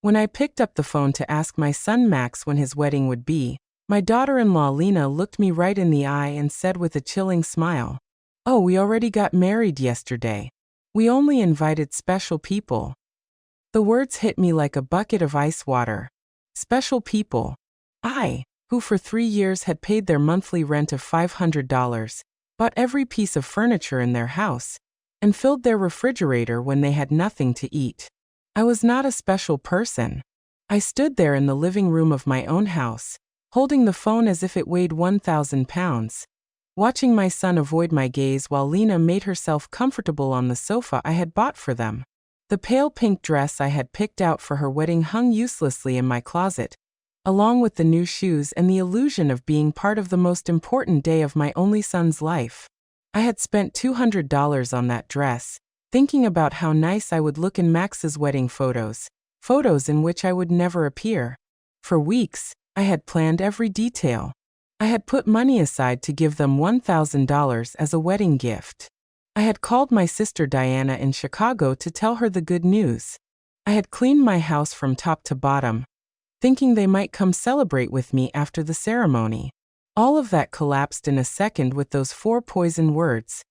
When I picked up the phone to ask my son Max when his wedding would be, my daughter-in-law Lena looked me right in the eye and said with a chilling smile, "Oh, we already got married yesterday. We only invited special people." The words hit me like a bucket of ice water. Special people. I, who for 3 years had paid their monthly rent of $500, bought every piece of furniture in their house, and filled their refrigerator when they had nothing to eat. I was not a special person. I stood there in the living room of my own house, holding the phone as if it weighed 1,000 pounds, watching my son avoid my gaze while Lena made herself comfortable on the sofa I had bought for them. The pale pink dress I had picked out for her wedding hung uselessly in my closet, along with the new shoes and the illusion of being part of the most important day of my only son's life. I had spent $200 on that dress, thinking about how nice I would look in Max's wedding photos in which I would never appear. For weeks, I had planned every detail. I had put money aside to give them $1,000 as a wedding gift. I had called my sister Diana in Chicago to tell her the good news. I had cleaned my house from top to bottom, thinking they might come celebrate with me after the ceremony. All of that collapsed in a second with those 4 poison words.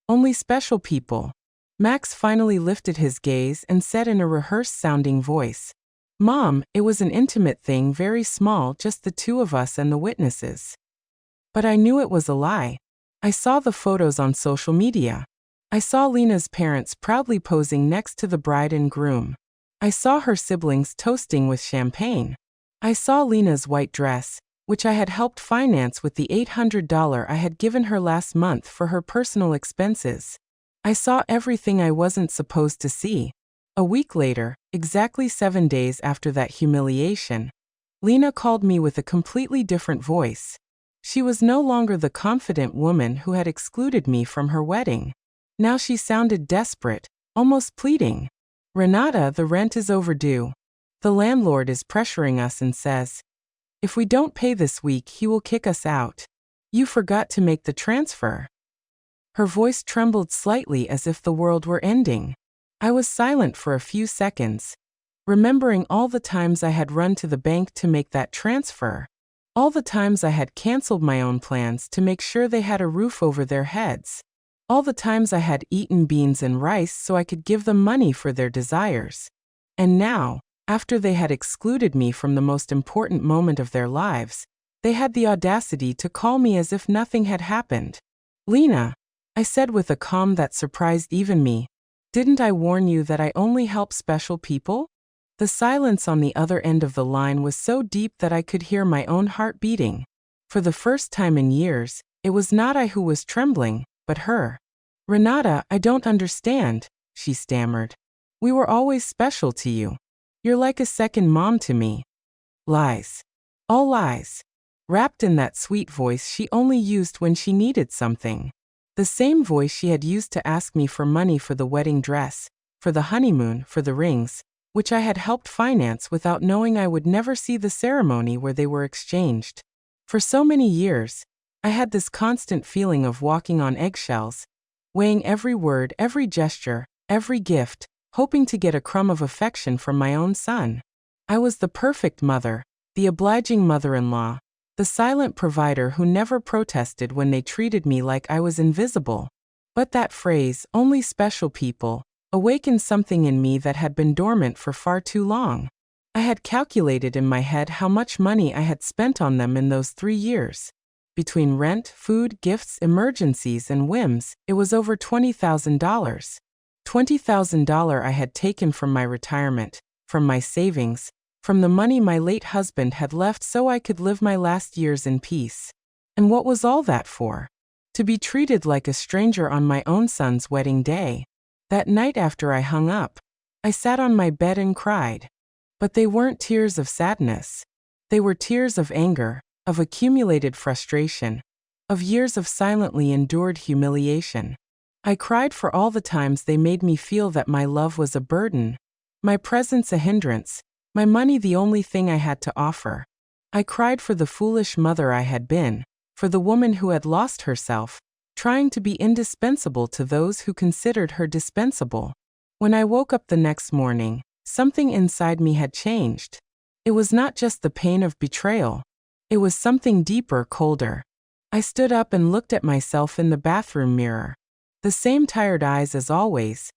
Only special people. Max finally lifted his gaze and said in a rehearsed-sounding voice, "Mom, it was an intimate thing, very small, just the 2 of us and the witnesses." But I knew it was a lie. I saw the photos on social media. I saw Lena's parents proudly posing next to the bride and groom. I saw her siblings toasting with champagne. I saw Lena's white dress, which I had helped finance with the $800 I had given her last month for her personal expenses. I saw everything I wasn't supposed to see. A week later, exactly 7 days after that humiliation, Lena called me with a completely different voice. She was no longer the confident woman who had excluded me from her wedding. Now she sounded desperate, almost pleading. "Renata, the rent is overdue. The landlord is pressuring us and says, if we don't pay this week, he will kick us out. You forgot to make the transfer." Her voice trembled slightly as if the world were ending. I was silent for a few seconds, remembering all the times I had run to the bank to make that transfer. All the times I had canceled my own plans to make sure they had a roof over their heads. All the times I had eaten beans and rice so I could give them money for their desires. And now, after they had excluded me from the most important moment of their lives, they had the audacity to call me as if nothing had happened. "Lena," I said with a calm that surprised even me, "didn't I warn you that I only help special people?" The silence on the other end of the line was so deep that I could hear my own heart beating. For the first time in years, it was not I who was trembling, but her. "Renata, I don't understand," she stammered. "We were always special to you. You're like a second mom to me." Lies. All lies. Wrapped in that sweet voice she only used when she needed something. The same voice she had used to ask me for money for the wedding dress, for the honeymoon, for the rings, which I had helped finance without knowing I would never see the ceremony where they were exchanged. For so many years, I had this constant feeling of walking on eggshells, weighing every word, every gesture, every gift, hoping to get a crumb of affection from my own son. I was the perfect mother, the obliging mother-in-law, the silent provider who never protested when they treated me like I was invisible. But that phrase, "only special people," awakened something in me that had been dormant for far too long. I had calculated in my head how much money I had spent on them in those 3 years. Between rent, food, gifts, emergencies, and whims, it was over $20,000. $20,000 I had taken from my retirement, from my savings, from the money my late husband had left so I could live my last years in peace. And what was all that for? To be treated like a stranger on my own son's wedding day. That night after I hung up, I sat on my bed and cried. But they weren't tears of sadness. They were tears of anger, of accumulated frustration, of years of silently endured humiliation. I cried for all the times they made me feel that my love was a burden, my presence a hindrance, my money the only thing I had to offer. I cried for the foolish mother I had been, for the woman who had lost herself, trying to be indispensable to those who considered her dispensable. When I woke up the next morning, Something inside me had changed. It was not just the pain of betrayal. It was something deeper, colder. I stood up and looked at myself in the bathroom mirror. The same tired eyes as always.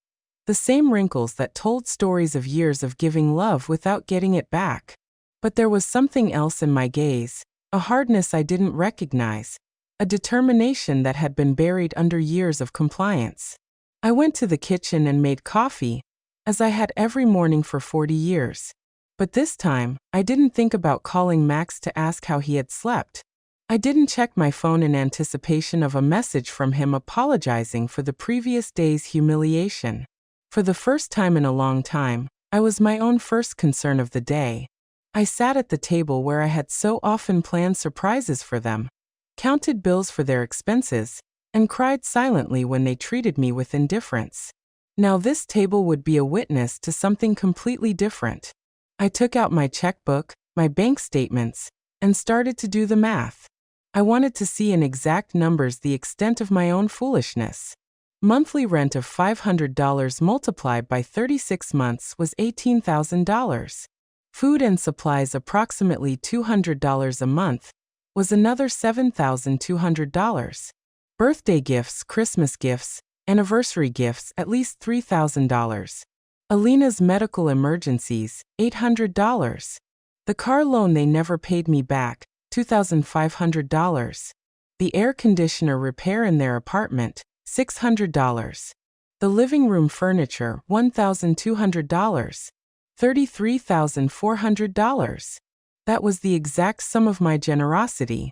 The same wrinkles that told stories of years of giving love without getting it back. But there was something else in my gaze, a hardness I didn't recognize, a determination that had been buried under years of compliance. I went to the kitchen and made coffee, as I had every morning for 40 years. But this time, I didn't think about calling Max to ask how he had slept. I didn't check my phone in anticipation of a message from him apologizing for the previous day's humiliation. For the first time in a long time, I was my own first concern of the day. I sat at the table where I had so often planned surprises for them, counted bills for their expenses, and cried silently when they treated me with indifference. Now this table would be a witness to something completely different. I took out my checkbook, my bank statements, and started to do the math. I wanted to see in exact numbers the extent of my own foolishness. Monthly rent of $500 multiplied by 36 months was $18,000. Food and supplies approximately $200 a month was another $7,200. Birthday gifts, Christmas gifts, anniversary gifts at least $3,000. Alina's medical emergencies, $800. The car loan they never paid me back, $2,500. The air conditioner repair in their apartment, $600. The living room furniture, $1,200. $33,400. That was the exact sum of my generosity.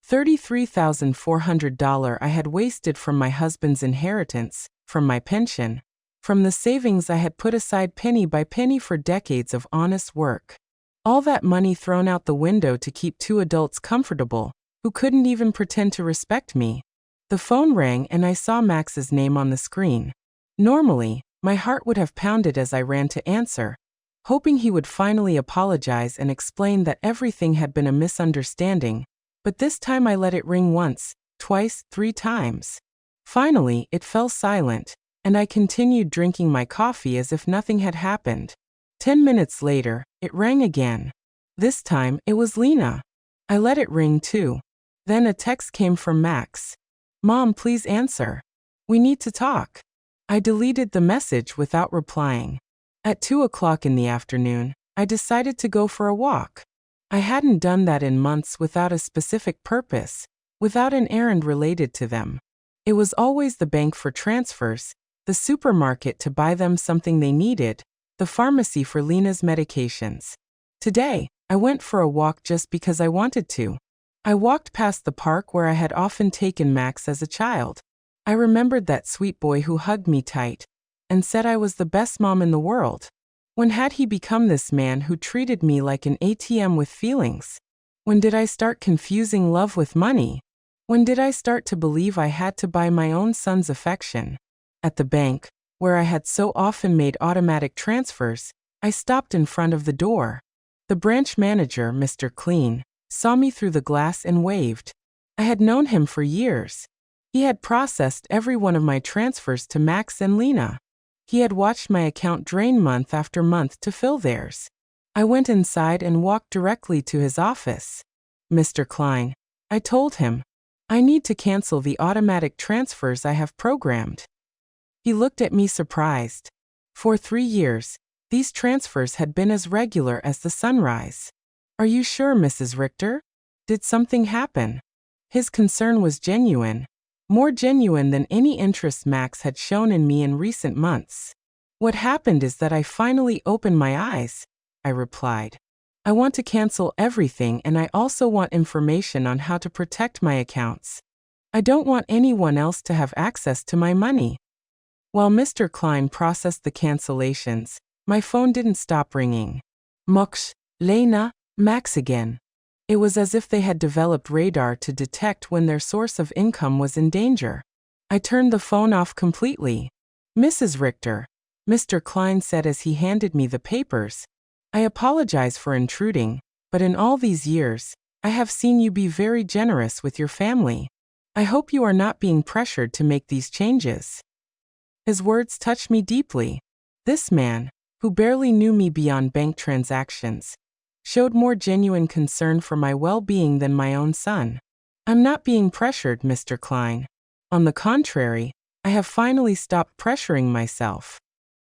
$33,400 I had wasted from my husband's inheritance, from my pension, from the savings I had put aside penny by penny for decades of honest work. All that money thrown out the window to keep two adults comfortable, who couldn't even pretend to respect me. The phone rang and I saw Max's name on the screen. Normally, my heart would have pounded as I ran to answer, hoping he would finally apologize and explain that everything had been a misunderstanding, but this time I let it ring once, twice, 3 times. Finally, it fell silent, and I continued drinking my coffee as if nothing had happened. 10 minutes later, it rang again. This time, it was Lena. I let it ring too. Then a text came from Max. "Mom, please answer. We need to talk." I deleted the message without replying. At 2 o'clock in the afternoon, I decided to go for a walk. I hadn't done that in months without a specific purpose, without an errand related to them. It was always the bank for transfers, the supermarket to buy them something they needed, the pharmacy for Lena's medications. Today, I went for a walk just because I wanted to. I walked past the park where I had often taken Max as a child. I remembered that sweet boy who hugged me tight and said I was the best mom in the world. When had he become this man who treated me like an ATM with feelings? When did I start confusing love with money? When did I start to believe I had to buy my own son's affection? At the bank, where I had so often made automatic transfers, I stopped in front of the door. The branch manager, Mr. Clean, saw me through the glass and waved. I had known him for years. He had processed every one of my transfers to Max and Lena. He had watched my account drain month after month to fill theirs. I went inside and walked directly to his office. "Mr. Klein," I told him, "I need to cancel the automatic transfers I have programmed." He looked at me surprised. For 3 years, these transfers had been as regular as the sunrise. "Are you sure, Mrs. Richter? Did something happen?" His concern was genuine. More genuine than any interest Max had shown in me in recent months. "What happened is that I finally opened my eyes," I replied. "I want to cancel everything and I also want information on how to protect my accounts. I don't want anyone else to have access to my money." While Mr. Klein processed the cancellations, my phone didn't stop ringing. Mox, Lena, Max again. It was as if they had developed radar to detect when their source of income was in danger. I turned the phone off completely. "Mrs. Richter," Mr. Klein said as he handed me the papers, "I apologize for intruding, but in all these years, I have seen you be very generous with your family. I hope you are not being pressured to make these changes." His words touched me deeply. This man, who barely knew me beyond bank transactions, showed more genuine concern for my well-being than my own son. I'm not being pressured, Mr. Klein. On the contrary, I have finally stopped pressuring myself.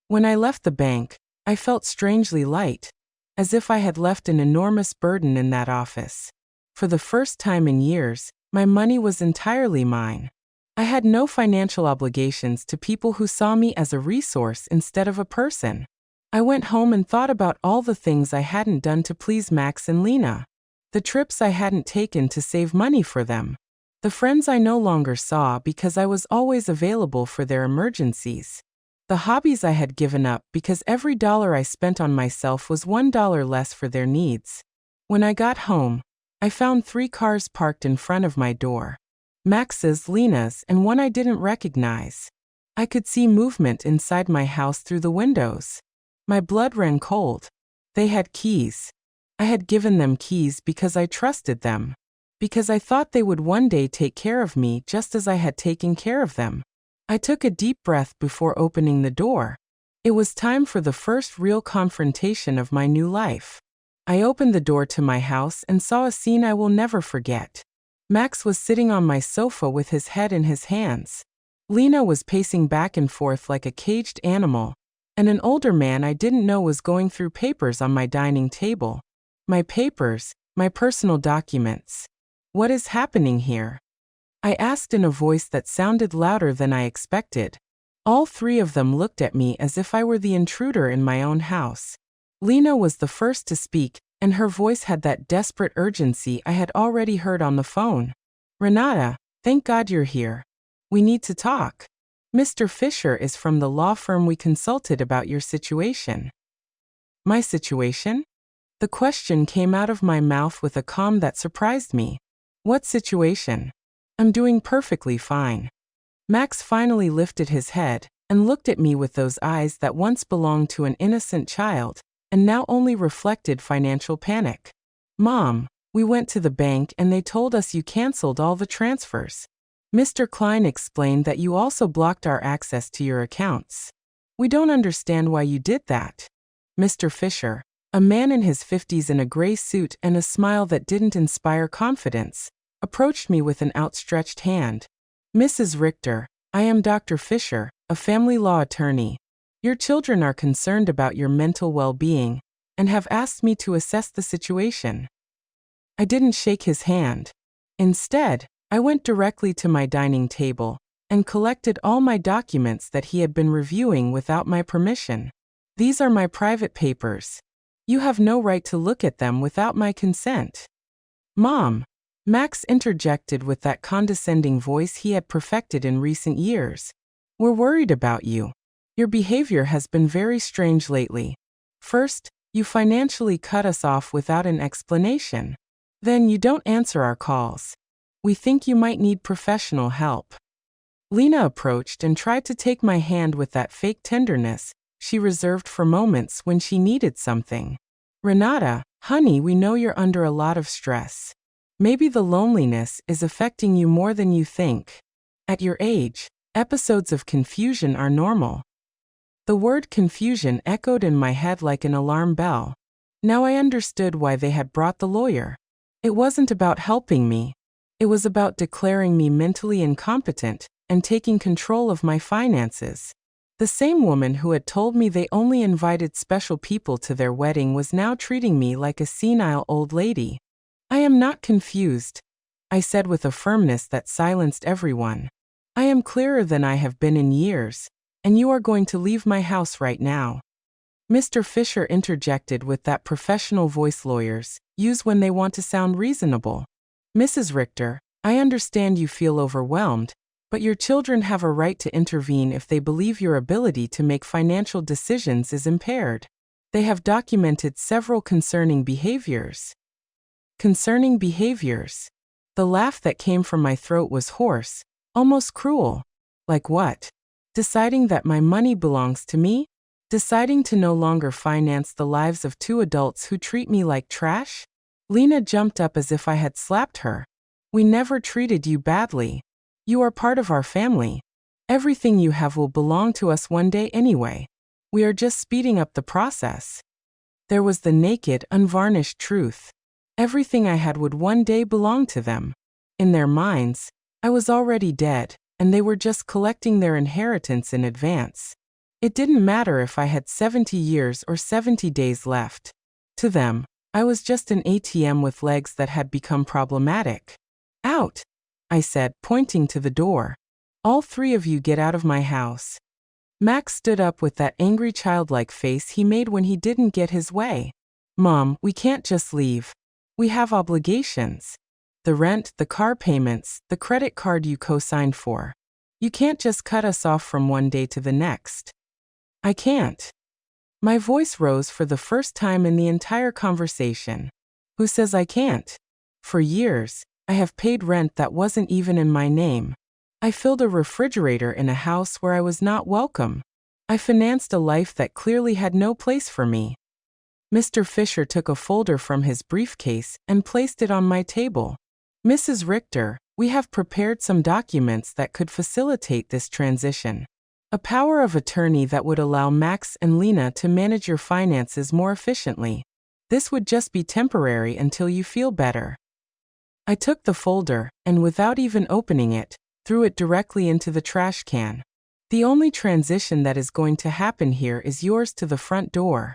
When I left the bank, I felt strangely light, as if I had left an enormous burden in that office. For the first time in years, my money was entirely mine. I had no financial obligations to people who saw me as a resource instead of a person. I went home and thought about all the things I hadn't done to please Max and Lena, the trips I hadn't taken to save money for them, the friends I no longer saw because I was always available for their emergencies, the hobbies I had given up because every dollar I spent on myself was $1 less for their needs. When I got home, I found 3 cars parked in front of my door. Max's, Lena's, and one I didn't recognize. I could see movement inside my house through the windows. My blood ran cold. They had keys. I had given them keys because I trusted them, because I thought they would one day take care of me just as I had taken care of them. I took a deep breath before opening the door. It was time for the first real confrontation of my new life. I opened the door to my house and saw a scene I will never forget. Max was sitting on my sofa with his head in his hands. Lena was pacing back and forth like a caged animal, and an older man I didn't know was going through papers on my dining table. My papers, my personal documents. What is happening here? I asked in a voice that sounded louder than I expected. All 3 of them looked at me as if I were the intruder in my own house. Lena was the first to speak, and her voice had that desperate urgency I had already heard on the phone. Renata, thank God you're here. We need to talk. Mr. Fisher is from the law firm we consulted about your situation. My situation? The question came out of my mouth with a calm that surprised me. What situation? I'm doing perfectly fine. Max finally lifted his head and looked at me with those eyes that once belonged to an innocent child and now only reflected financial panic. Mom, we went to the bank and they told us you canceled all the transfers. Mr. Klein explained that you also blocked our access to your accounts. We don't understand why you did that. Mr. Fisher, a man in his 50s in a gray suit and a smile that didn't inspire confidence, approached me with an outstretched hand. Mrs. Richter, I am Dr. Fisher, a family law attorney. Your children are concerned about your mental well-being and have asked me to assess the situation. I didn't shake his hand. Instead, I went directly to my dining table and collected all my documents that he had been reviewing without my permission. These are my private papers. You have no right to look at them without my consent. Mom, Max interjected with that condescending voice he had perfected in recent years. We're worried about you. Your behavior has been very strange lately. First, you financially cut us off without an explanation. Then you don't answer our calls. We think you might need professional help. Lena approached and tried to take my hand with that fake tenderness she reserved for moments when she needed something. Renata, honey, we know you're under a lot of stress. Maybe the loneliness is affecting you more than you think. At your age, episodes of confusion are normal. The word confusion echoed in my head like an alarm bell. Now I understood why they had brought the lawyer. It wasn't about helping me. It was about declaring me mentally incompetent and taking control of my finances. The same woman who had told me they only invited special people to their wedding was now treating me like a senile old lady. I am not confused, I said with a firmness that silenced everyone. I am clearer than I have been in years, and you are going to leave my house right now. Mr. Fisher interjected with that professional voice lawyers use when they want to sound reasonable. Mrs. Richter, I understand you feel overwhelmed, but your children have a right to intervene if they believe your ability to make financial decisions is impaired. They have documented several concerning behaviors. Concerning behaviors. The laugh that came from my throat was hoarse, almost cruel. Like what? Deciding that my money belongs to me? Deciding to no longer finance the lives of 2 adults who treat me like trash? Lena jumped up as if I had slapped her. We never treated you badly. You are part of our family. Everything you have will belong to us one day anyway. We are just speeding up the process. There was the naked, unvarnished truth. Everything I had would one day belong to them. In their minds, I was already dead, and they were just collecting their inheritance in advance. It didn't matter if I had 70 years or 70 days left. To them, I was just an ATM with legs that had become problematic. Out, I said, pointing to the door. All three of you get out of my house. Max stood up with that angry childlike face he made when he didn't get his way. Mom, we can't just leave. We have obligations. The rent, the car payments, the credit card you co-signed for. You can't just cut us off from one day to the next. I can't. My voice rose for the first time in the entire conversation. Who says I can't? For years, I have paid rent that wasn't even in my name. I filled a refrigerator in a house where I was not welcome. I financed a life that clearly had no place for me. Mr. Fisher took a folder from his briefcase and placed it on my table. Mrs. Richter, we have prepared some documents that could facilitate this transition. A power of attorney that would allow Max and Lena to manage your finances more efficiently. This would just be temporary until you feel better. I took the folder, and without even opening it, threw it directly into the trash can. The only transition that is going to happen here is yours to the front door.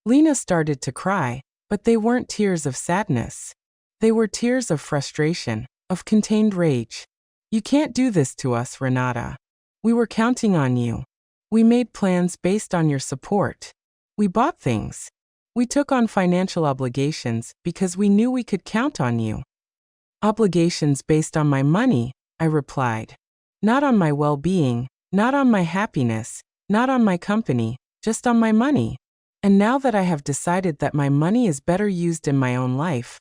Lena started to cry, but they weren't tears of sadness. They were tears of frustration, of contained rage. You can't do this to us, Renata. We were counting on you. We made plans based on your support. We bought things. We took on financial obligations because we knew we could count on you. Obligations based on my money, I replied. Not on my well-being, not on my happiness, not on my company, just on my money. And now that I have decided that my money is better used in my own life,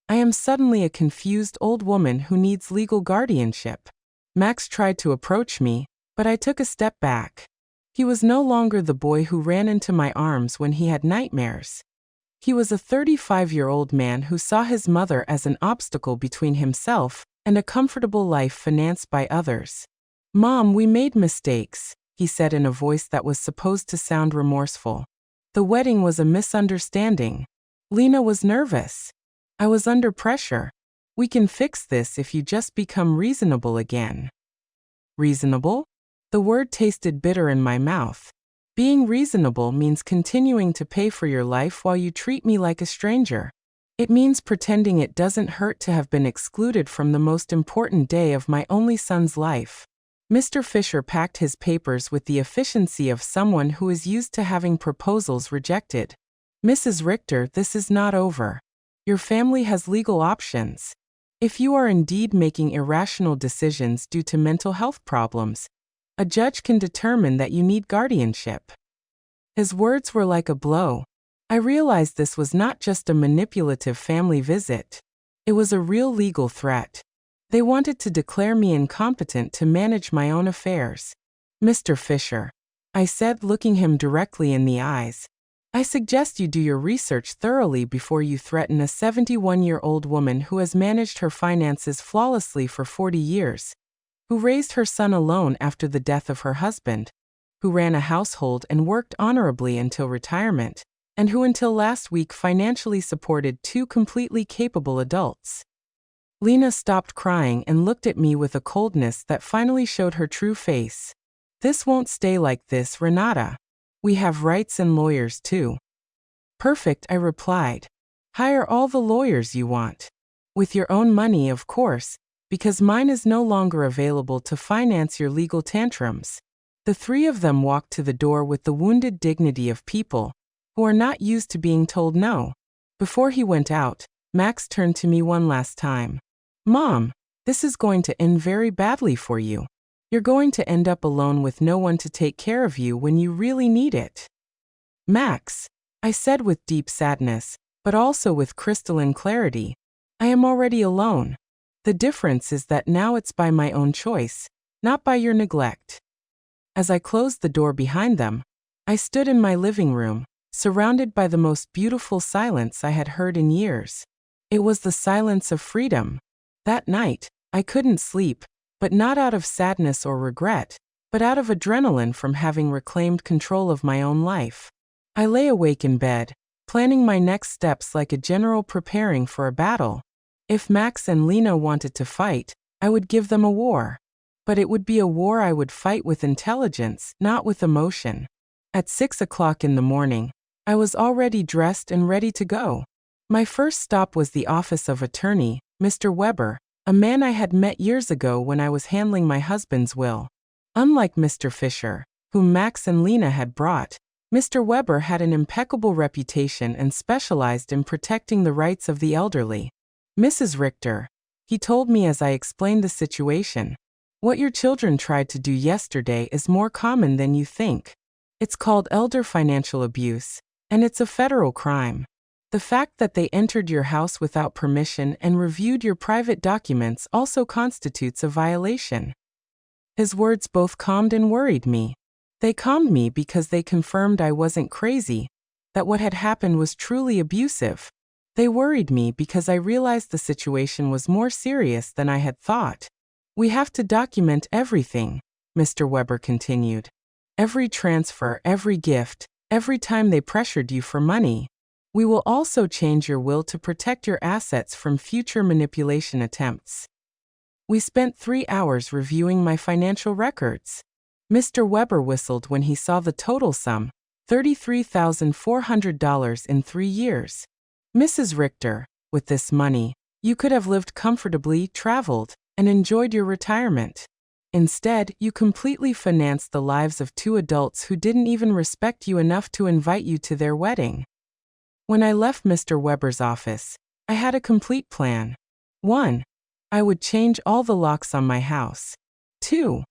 I am suddenly a confused old woman who needs legal guardianship. Max tried to approach me, but I took a step back. He was no longer the boy who ran into my arms when he had nightmares. He was a 35-year-old man who saw his mother as an obstacle between himself and a comfortable life financed by others. Mom, we made mistakes, he said in a voice that was supposed to sound remorseful. The wedding was a misunderstanding. Lena was nervous. I was under pressure. We can fix this if you just become reasonable again. Reasonable? The word tasted bitter in my mouth. Being reasonable means continuing to pay for your life while you treat me like a stranger. It means pretending it doesn't hurt to have been excluded from the most important day of my only son's life. Mr. Fisher packed his papers with the efficiency of someone who is used to having proposals rejected. Mrs. Richter, this is not over. Your family has legal options. If you are indeed making irrational decisions due to mental health problems, a judge can determine that you need guardianship. His words were like a blow. I realized this was not just a manipulative family visit. It was a real legal threat. They wanted to declare me incompetent to manage my own affairs. Mr. Fisher, I said, looking him directly in the eyes, I suggest you do your research thoroughly before you threaten a 71-year-old woman who has managed her finances flawlessly for 40 years, who raised her son alone after the death of her husband, who ran a household and worked honorably until retirement, and who until last week financially supported two completely capable adults. Lena stopped crying and looked at me with a coldness that finally showed her true face. This won't stay like this, Renata. We have rights and lawyers too. Perfect, I replied. Hire all the lawyers you want. With your own money, of course, because mine is no longer available to finance your legal tantrums. The three of them walked to the door with the wounded dignity of people who are not used to being told no. Before he went out, Max turned to me one last time. Mom, this is going to end very badly for you. You're going to end up alone with no one to take care of you when you really need it. Max, I said with deep sadness, but also with crystalline clarity, I am already alone. The difference is that now it's by my own choice, not by your neglect. As I closed the door behind them, I stood in my living room, surrounded by the most beautiful silence I had heard in years. It was the silence of freedom. That night, I couldn't sleep, but not out of sadness or regret, but out of adrenaline from having reclaimed control of my own life. I lay awake in bed, planning my next steps like a general preparing for a battle. If Max and Lena wanted to fight, I would give them a war. But it would be a war I would fight with intelligence, not with emotion. At 6 o'clock in the morning, I was already dressed and ready to go. My first stop was the office of attorney, Mr. Weber, a man I had met years ago when I was handling my husband's will. Unlike Mr. Fisher, whom Max and Lena had brought, Mr. Weber had an impeccable reputation and specialized in protecting the rights of the elderly. Mrs. Richter, he told me as I explained the situation, what your children tried to do yesterday is more common than you think. It's called elder financial abuse, and it's a federal crime. The fact that they entered your house without permission and reviewed your private documents also constitutes a violation. His words both calmed and worried me. They calmed me because they confirmed I wasn't crazy, that what had happened was truly abusive. They worried me because I realized the situation was more serious than I had thought. We have to document everything, Mr. Weber continued. Every transfer, every gift, every time they pressured you for money. We will also change your will to protect your assets from future manipulation attempts. We spent 3 hours reviewing my financial records. Mr. Weber whistled when he saw the total sum, $33,400 in 3 years. Mrs. Richter, with this money, you could have lived comfortably, traveled, and enjoyed your retirement. Instead, you completely financed the lives of 2 adults who didn't even respect you enough to invite you to their wedding. When I left Mr. Weber's office, I had a complete plan. 1. I would change all the locks on my house. 2.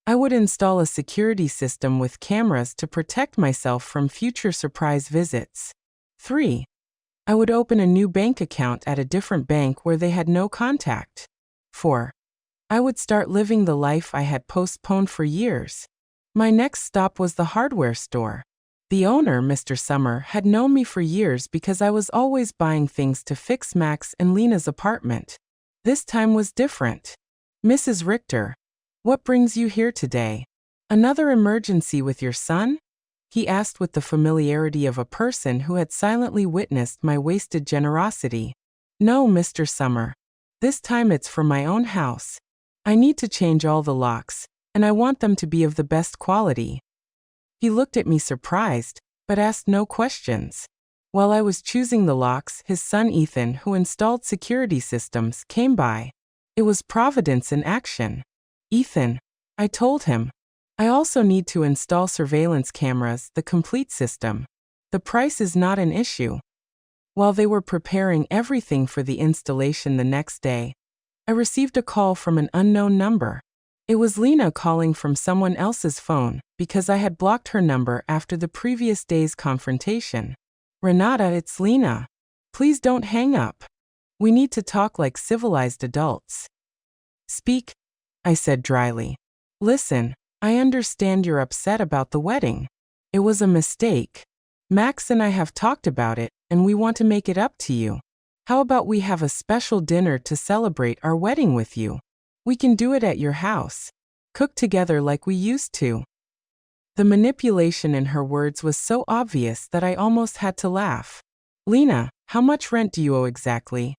I would install a security system with cameras to protect myself from future surprise visits. 3. I would open a new bank account at a different bank where they had no contact. 4. I would start living the life I had postponed for years. My next stop was the hardware store. The owner, Mr. Summer, had known me for years because I was always buying things to fix Max and Lena's apartment. This time was different. Mrs. Richter, what brings you here today? Another emergency with your son? He asked with the familiarity of a person who had silently witnessed my wasted generosity. No, Mr. Summer. This time it's for my own house. I need to change all the locks, and I want them to be of the best quality. He looked at me surprised, but asked no questions. While I was choosing the locks, his son Ethan, who installed security systems, came by. It was Providence in action. Ethan, I told him, I also need to install surveillance cameras, the complete system. The price is not an issue. While they were preparing everything for the installation the next day, I received a call from an unknown number. It was Lena calling from someone else's phone because I had blocked her number after the previous day's confrontation. Renata, it's Lena. Please don't hang up. We need to talk like civilized adults. Speak, I said dryly. Listen, I understand you're upset about the wedding. It was a mistake. Max and I have talked about it, and we want to make it up to you. How about we have a special dinner to celebrate our wedding with you? We can do it at your house. Cook together like we used to. The manipulation in her words was so obvious that I almost had to laugh. Lena, how much rent do you owe exactly?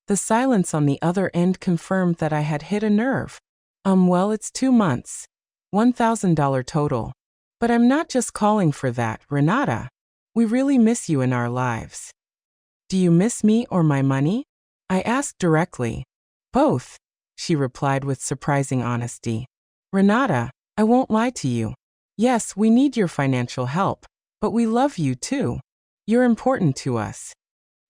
The silence on the other end confirmed that I had hit a nerve. Well, it's 2 months. $1,000 total. But I'm not just calling for that, Renata. We really miss you in our lives. Do you miss me or my money? I asked directly. Both, she replied with surprising honesty. Renata, I won't lie to you. Yes, we need your financial help, but we love you too. You're important to us.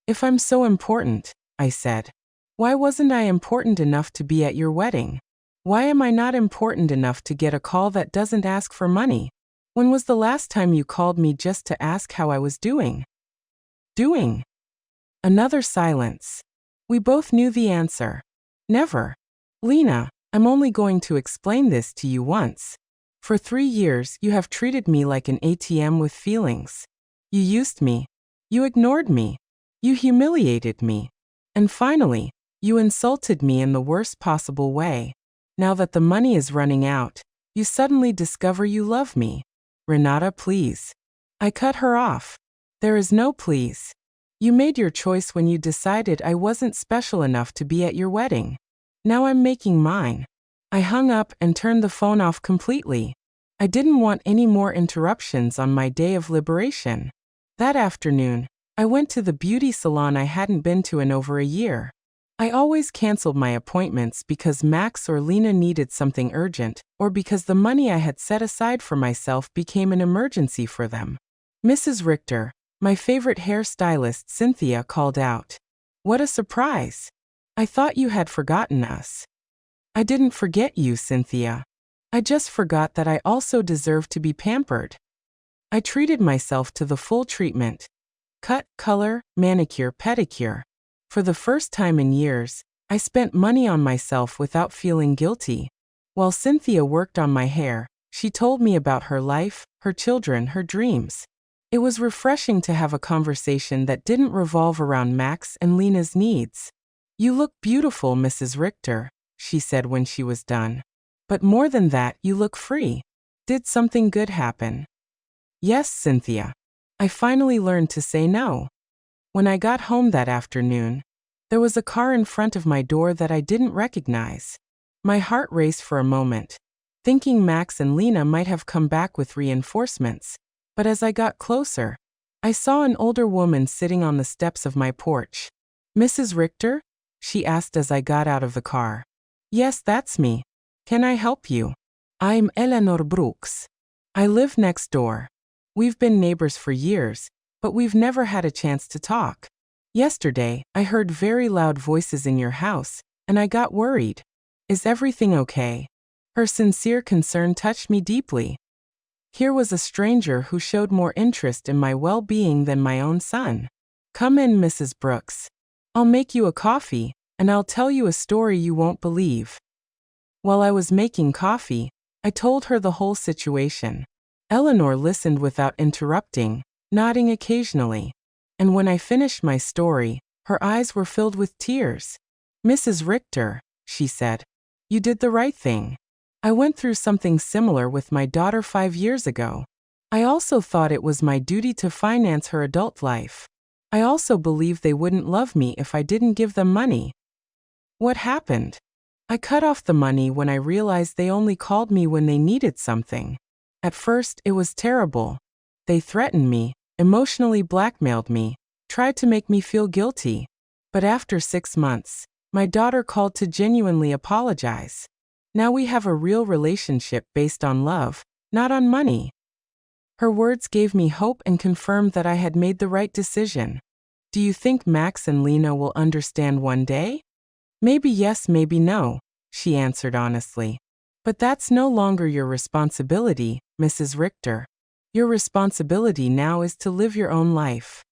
If I'm so important, I said, why wasn't I important enough to be at your wedding? Why am I not important enough to get a call that doesn't ask for money? When was the last time you called me just to ask how I was doing? Doing? Another silence. We both knew the answer. Never. Lena, I'm only going to explain this to you once. For 3 years, you have treated me like an ATM with feelings. You used me. You ignored me. You humiliated me. And finally, you insulted me in the worst possible way. Now that the money is running out, You suddenly discover you love me. Renata, please. I cut her off. There is no please. You made your choice when you decided I wasn't special enough to be at your wedding. Now I'm making mine. I hung up and turned the phone off completely. I didn't want any more interruptions on my day of liberation. That afternoon, I went to the beauty salon I hadn't been to in over a year. I always canceled my appointments because Max or Lena needed something urgent, or because the money I had set aside for myself became an emergency for them. Mrs. Richter, my favorite hairstylist Cynthia, called out. What a surprise! I thought you had forgotten us. I didn't forget you, Cynthia. I just forgot that I also deserve to be pampered. I treated myself to the full treatment. Cut, color, manicure, pedicure. For the first time in years, I spent money on myself without feeling guilty. While Cynthia worked on my hair, she told me about her life, her children, her dreams. It was refreshing to have a conversation that didn't revolve around Max and Lena's needs. You look beautiful, Mrs. Richter, she said when she was done. But more than that, you look free. Did something good happen? Yes, Cynthia. I finally learned to say no. When I got home that afternoon, there was a car in front of my door that I didn't recognize. My heart raced for a moment, thinking Max and Lena might have come back with reinforcements. But as I got closer, I saw an older woman sitting on the steps of my porch. Mrs. Richter? She asked as I got out of the car. Yes, that's me. Can I help you? I'm Eleanor Brooks. I live next door. We've been neighbors for years, but we've never had a chance to talk. Yesterday, I heard very loud voices in your house, and I got worried. Is everything okay? Her sincere concern touched me deeply. Here was a stranger who showed more interest in my well-being than my own son. Come in, Mrs. Brooks. I'll make you a coffee, and I'll tell you a story you won't believe. While I was making coffee, I told her the whole situation. Eleanor listened without interrupting, nodding occasionally. And when I finished my story, her eyes were filled with tears. Mrs. Richter, she said, you did the right thing. I went through something similar with my daughter 5 years ago. I also thought it was my duty to finance her adult life. I also believed they wouldn't love me if I didn't give them money. What happened? I cut off the money when I realized they only called me when they needed something. At first, it was terrible. They threatened me, emotionally blackmailed me, tried to make me feel guilty. But after 6 months, my daughter called to genuinely apologize. Now we have a real relationship based on love, not on money. Her words gave me hope and confirmed that I had made the right decision. Do you think Max and Lena will understand one day? Maybe yes, maybe no, she answered honestly. But that's no longer your responsibility, Mrs. Richter. Your responsibility now is to live your own life.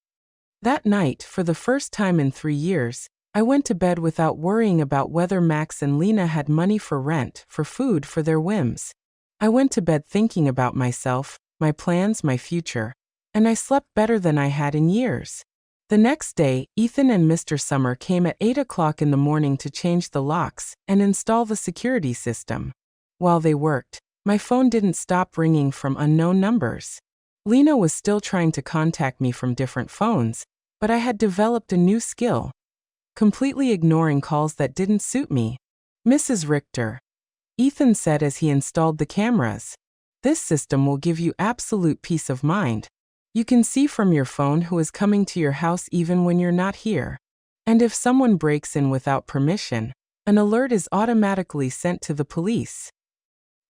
That night, for the first time in 3 years, I went to bed without worrying about whether Max and Lena had money for rent, for food, for their whims. I went to bed thinking about myself, my plans, my future, and I slept better than I had in years. The next day, Ethan and Mr. Summer came at 8 o'clock in the morning to change the locks and install the security system. While they worked, my phone didn't stop ringing from unknown numbers. Lena was still trying to contact me from different phones, but I had developed a new skill: completely ignoring calls that didn't suit me. Mrs. Richter, Ethan said as he installed the cameras, this system will give you absolute peace of mind. You can see from your phone who is coming to your house even when you're not here. And if someone breaks in without permission, an alert is automatically sent to the police.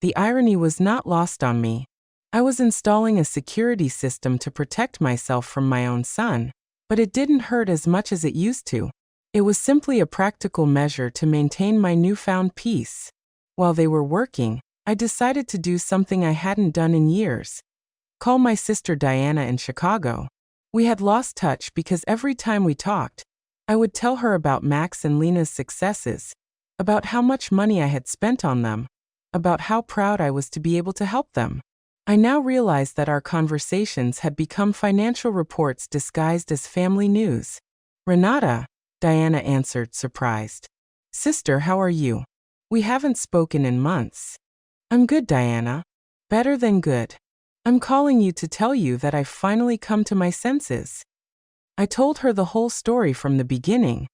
The irony was not lost on me. I was installing a security system to protect myself from my own son, but it didn't hurt as much as it used to. It was simply a practical measure to maintain my newfound peace. While they were working, I decided to do something I hadn't done in years: call my sister Diana in Chicago. We had lost touch because every time we talked, I would tell her about Max and Lena's successes, about how much money I had spent on them, about how proud I was to be able to help them. I now realized that our conversations had become financial reports disguised as family news. Renata, Diana answered, surprised. Sister, how are you? We haven't spoken in months. I'm good, Diana. Better than good. I'm calling you to tell you that I've finally come to my senses. I told her the whole story from the beginning.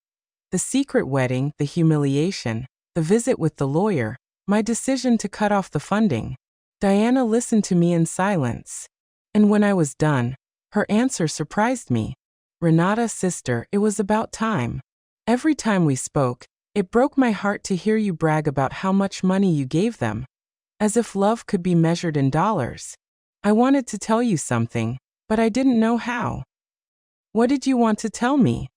The secret wedding, the humiliation, the visit with the lawyer, my decision to cut off the funding. Diana listened to me in silence. And when I was done, her answer surprised me. Renata, sister, it was about time. Every time we spoke, it broke my heart to hear you brag about how much money you gave them. As if love could be measured in dollars. I wanted to tell you something, but I didn't know how. What did you want to tell me?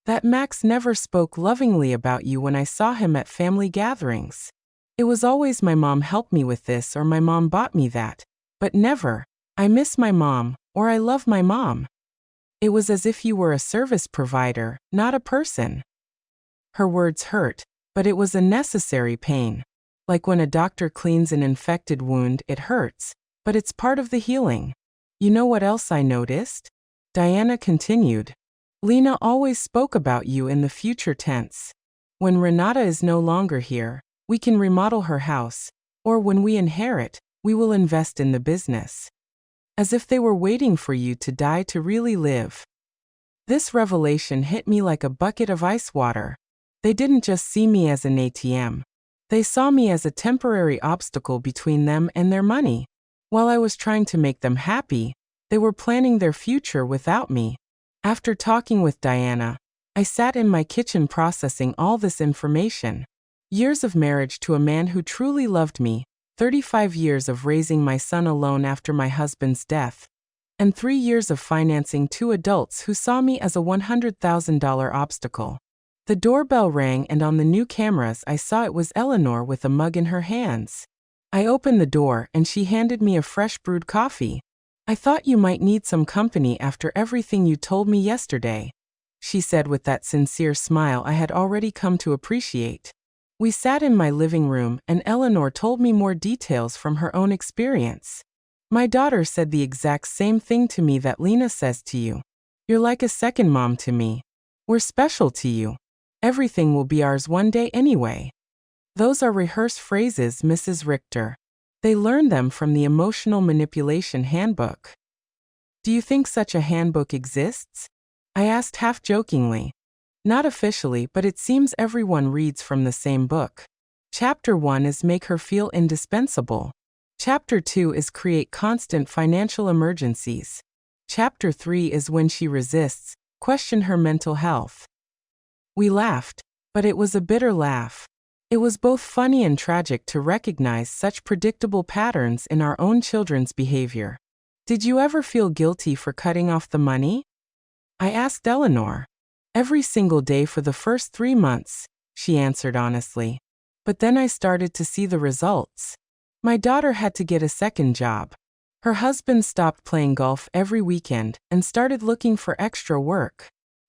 That Max never spoke lovingly about you when I saw him at family gatherings. It was always my mom helped me with this or my mom bought me that, but never, I miss my mom or I love my mom. It was as if you were a service provider, not a person. Her words hurt, but it was a necessary pain. Like when a doctor cleans an infected wound, it hurts, but it's part of the healing. You know what else I noticed? Diana continued. Lena always spoke about you in the future tense. When Renata is no longer here, we can remodel her house, or when we inherit, we will invest in the business. As if they were waiting for you to die to really live. This revelation hit me like a bucket of ice water. They didn't just see me as an ATM. They saw me as a temporary obstacle between them and their money. While I was trying to make them happy, they were planning their future without me. After talking with Diana, I sat in my kitchen processing all this information. Years of marriage to a man who truly loved me, 35 years of raising my son alone after my husband's death, and 3 years of financing 2 adults who saw me as a $100,000 obstacle. The doorbell rang and on the new cameras I saw it was Eleanor with a mug in her hands. I opened the door and she handed me a fresh brewed coffee. I thought you might need some company after everything you told me yesterday, she said with that sincere smile I had already come to appreciate. We sat in my living room and Eleanor told me more details from her own experience. My daughter said the exact same thing to me that Lena says to you. You're like a second mom to me. We're special to you. Everything will be ours one day anyway. Those are rehearsed phrases, Mrs. Richter. They learned them from the Emotional Manipulation Handbook. Do you think such a handbook exists? I asked half-jokingly. Not officially, but it seems everyone reads from the same book. Chapter 1 is Make Her Feel Indispensable. Chapter 2 is Create Constant Financial Emergencies. Chapter 3 is When She Resists, Question Her Mental Health. We laughed, but it was a bitter laugh. It was both funny and tragic to recognize such predictable patterns in our own children's behavior. Did you ever feel guilty for cutting off the money? I asked Eleanor. Every single day for the first 3 months, she answered honestly. But then I started to see the results. My daughter had to get a second job. Her husband stopped playing golf every weekend and started looking for extra work.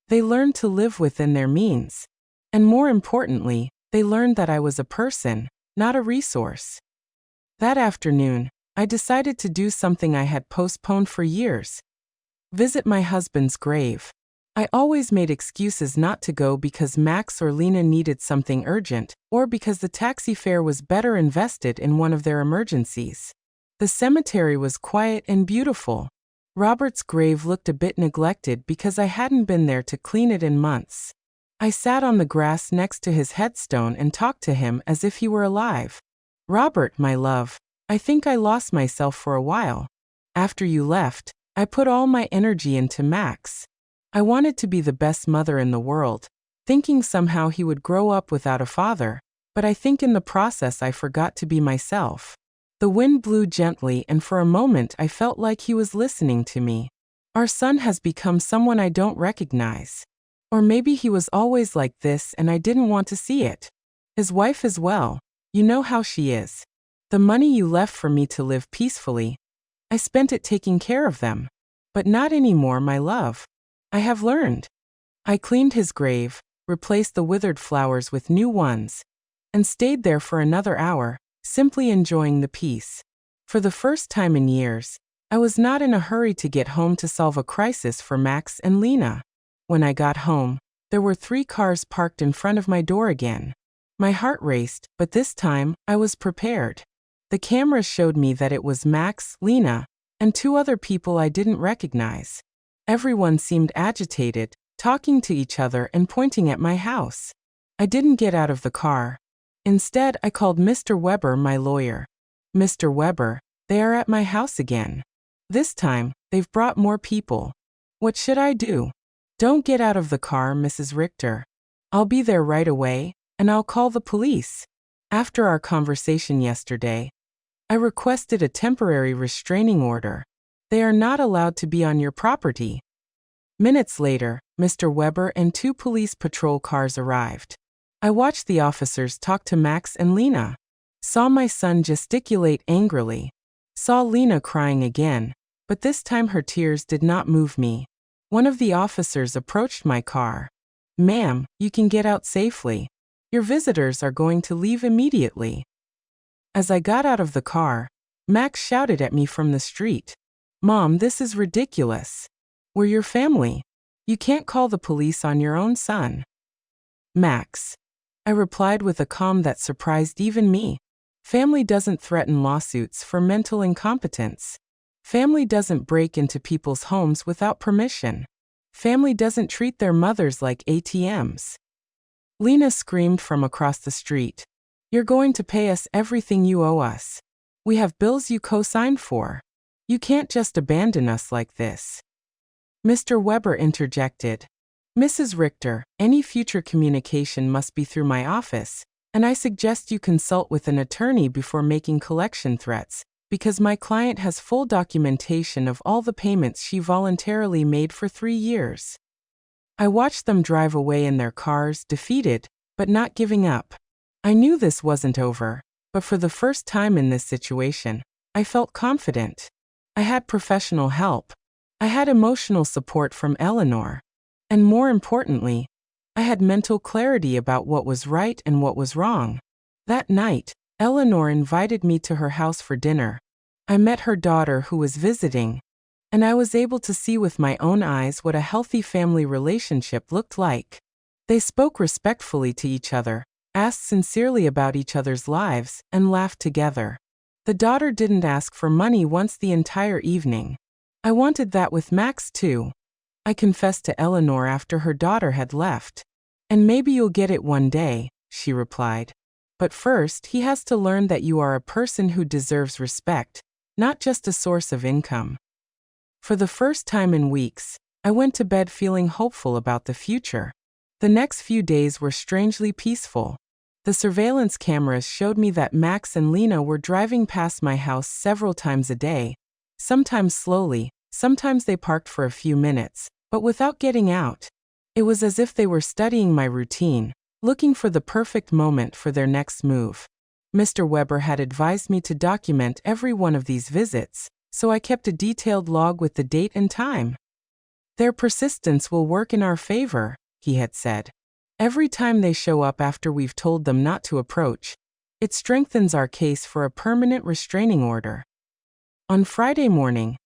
They learned to live within their means. And more importantly, they learned that I was a person, not a resource. That afternoon, I decided to do something I had postponed for years. Visit my husband's grave. I always made excuses not to go because Max or Lena needed something urgent, or because the taxi fare was better invested in one of their emergencies. The cemetery was quiet and beautiful. Robert's grave looked a bit neglected because I hadn't been there to clean it in months. I sat on the grass next to his headstone and talked to him as if he were alive. Robert, my love, I think I lost myself for a while. After you left, I put all my energy into Max. I wanted to be the best mother in the world, thinking somehow he would grow up without a father, but I think in the process I forgot to be myself. The wind blew gently and for a moment I felt like he was listening to me. Our son has become someone I don't recognize. Or maybe he was always like this and I didn't want to see it. His wife as well. You know how she is. The money you left for me to live peacefully, I spent it taking care of them. But not anymore, my love. I have learned. I cleaned his grave, replaced the withered flowers with new ones, and stayed there for another hour, simply enjoying the peace. For the first time in years, I was not in a hurry to get home to solve a crisis for Max and Lena. When I got home, there were 3 cars parked in front of my door again. My heart raced, but this time, I was prepared. The cameras showed me that it was Max, Lena, and two other people I didn't recognize. Everyone seemed agitated, talking to each other and pointing at my house. I didn't get out of the car. Instead, I called Mr. Weber, my lawyer. Mr. Weber, they are at my house again. This time, they've brought more people. What should I do? Don't get out of the car, Mrs. Richter. I'll be there right away, and I'll call the police. After our conversation yesterday, I requested a temporary restraining order. They are not allowed to be on your property. Minutes later, Mr. Weber and two police patrol cars arrived. I watched the officers talk to Max and Lena. Saw my son gesticulate angrily. Saw Lena crying again, but this time her tears did not move me. One of the officers approached my car. "Ma'am, you can get out safely. Your visitors are going to leave immediately." As I got out of the car, Max shouted at me from the street. "Mom, this is ridiculous. We're your family. You can't call the police on your own son." "Max," I replied with a calm that surprised even me. "Family doesn't threaten lawsuits for mental incompetence. Family doesn't break into people's homes without permission. Family doesn't treat their mothers like ATMs." Lena screamed from across the street. "You're going to pay us everything you owe us. We have bills you co-signed for. You can't just abandon us like this." Mr. Weber interjected. "Mrs. Richter, any future communication must be through my office, and I suggest you consult with an attorney before making collection threats, because my client has full documentation of all the payments she voluntarily made for 3 years." I watched them drive away in their cars, defeated, but not giving up. I knew this wasn't over, but for the first time in this situation, I felt confident. I had professional help. I had emotional support from Eleanor. And more importantly, I had mental clarity about what was right and what was wrong. That night, Eleanor invited me to her house for dinner. I met her daughter who was visiting, and I was able to see with my own eyes what a healthy family relationship looked like. They spoke respectfully to each other, asked sincerely about each other's lives, and laughed together. The daughter didn't ask for money once the entire evening. I wanted that with Max too. I confessed to Eleanor after her daughter had left. "And maybe you'll get it one day," she replied. "But first, he has to learn that you are a person who deserves respect, not just a source of income." For the first time in weeks, I went to bed feeling hopeful about the future. The next few days were strangely peaceful. The surveillance cameras showed me that Max and Lena were driving past my house several times a day, sometimes slowly, sometimes they parked for a few minutes, but without getting out. It was as if they were studying my routine, looking for the perfect moment for their next move. Mr. Weber had advised me to document every one of these visits, so I kept a detailed log with the date and time. "Their persistence will work in our favor," he had said. "Every time they show up after we've told them not to approach, it strengthens our case for a permanent restraining order." On Friday morning,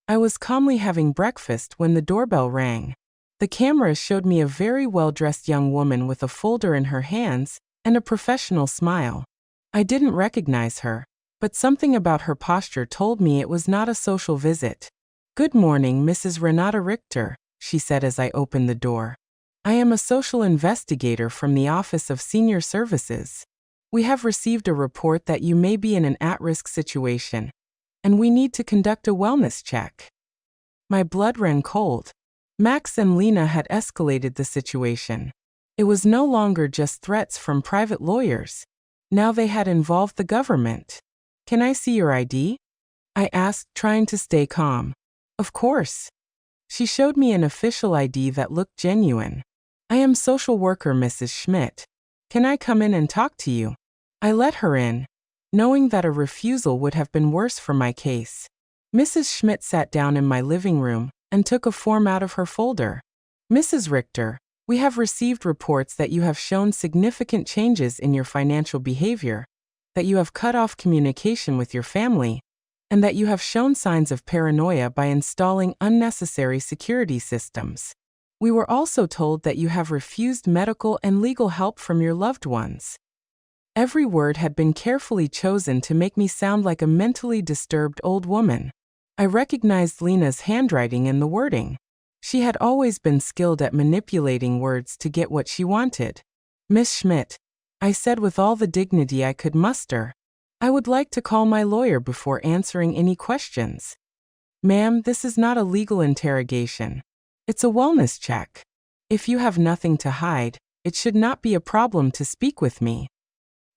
I was calmly having breakfast when the doorbell rang. The camera showed me a very well-dressed young woman with a folder in her hands and a professional smile. I didn't recognize her, but something about her posture told me it was not a social visit. "Good morning, Mrs. Renata Richter," she said as I opened the door. "I am a social investigator from the Office of Senior Services. We have received a report that you may be in an at-risk situation, and we need to conduct a wellness check." My blood ran cold. Max and Lena had escalated the situation. It was no longer just threats from private lawyers. Now they had involved the government. "Can I see your ID?" I asked, trying to stay calm. "Of course." She showed me an official ID that looked genuine. "I am social worker Mrs. Schmidt. Can I come in and talk to you?" I let her in, knowing that a refusal would have been worse for my case. Mrs. Schmidt sat down in my living room and took a form out of her folder. "Mrs. Richter, we have received reports that you have shown significant changes in your financial behavior, that you have cut off communication with your family, and that you have shown signs of paranoia by installing unnecessary security systems. We were also told that you have refused medical and legal help from your loved ones." Every word had been carefully chosen to make me sound like a mentally disturbed old woman. I recognized Lena's handwriting in the wording. She had always been skilled at manipulating words to get what she wanted. "Miss Schmidt," I said with all the dignity I could muster, "I would like to call my lawyer before answering any questions." "Ma'am, this is not a legal interrogation. It's a wellness check. If you have nothing to hide, it should not be a problem to speak with me."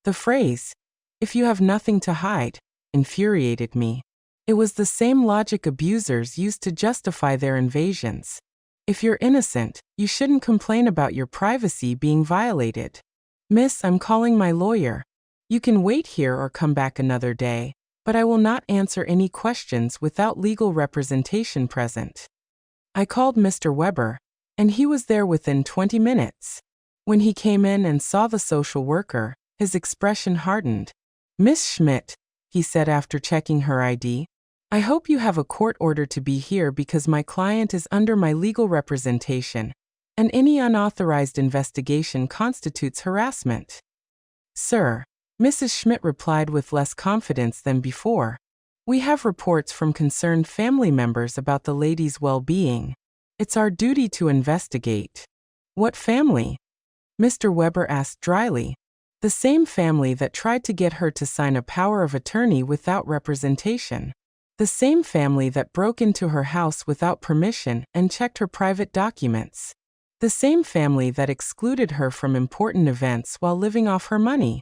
The phrase, "if you have nothing to hide," infuriated me. It was the same logic abusers used to justify their invasions. If you're innocent, you shouldn't complain about your privacy being violated. "Miss, I'm calling my lawyer. You can wait here or come back another day, but I will not answer any questions without legal representation present." I called Mr. Weber, and he was there within 20 minutes. When he came in and saw the social worker, his expression hardened. "Miss Schmidt," he said after checking her ID, "I hope you have a court order to be here because my client is under my legal representation, and any unauthorized investigation constitutes harassment." "Sir," Mrs. Schmidt replied with less confidence than before, "we have reports from concerned family members about the lady's well-being. It's our duty to investigate." "What family?" Mr. Weber asked dryly. "The same family that tried to get her to sign a power of attorney without representation. The same family that broke into her house without permission and checked her private documents. The same family that excluded her from important events while living off her money."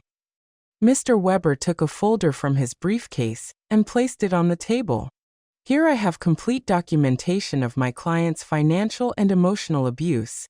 Mr. Weber took a folder from his briefcase and placed it on the table. "Here I have complete documentation of my client's financial and emotional abuse.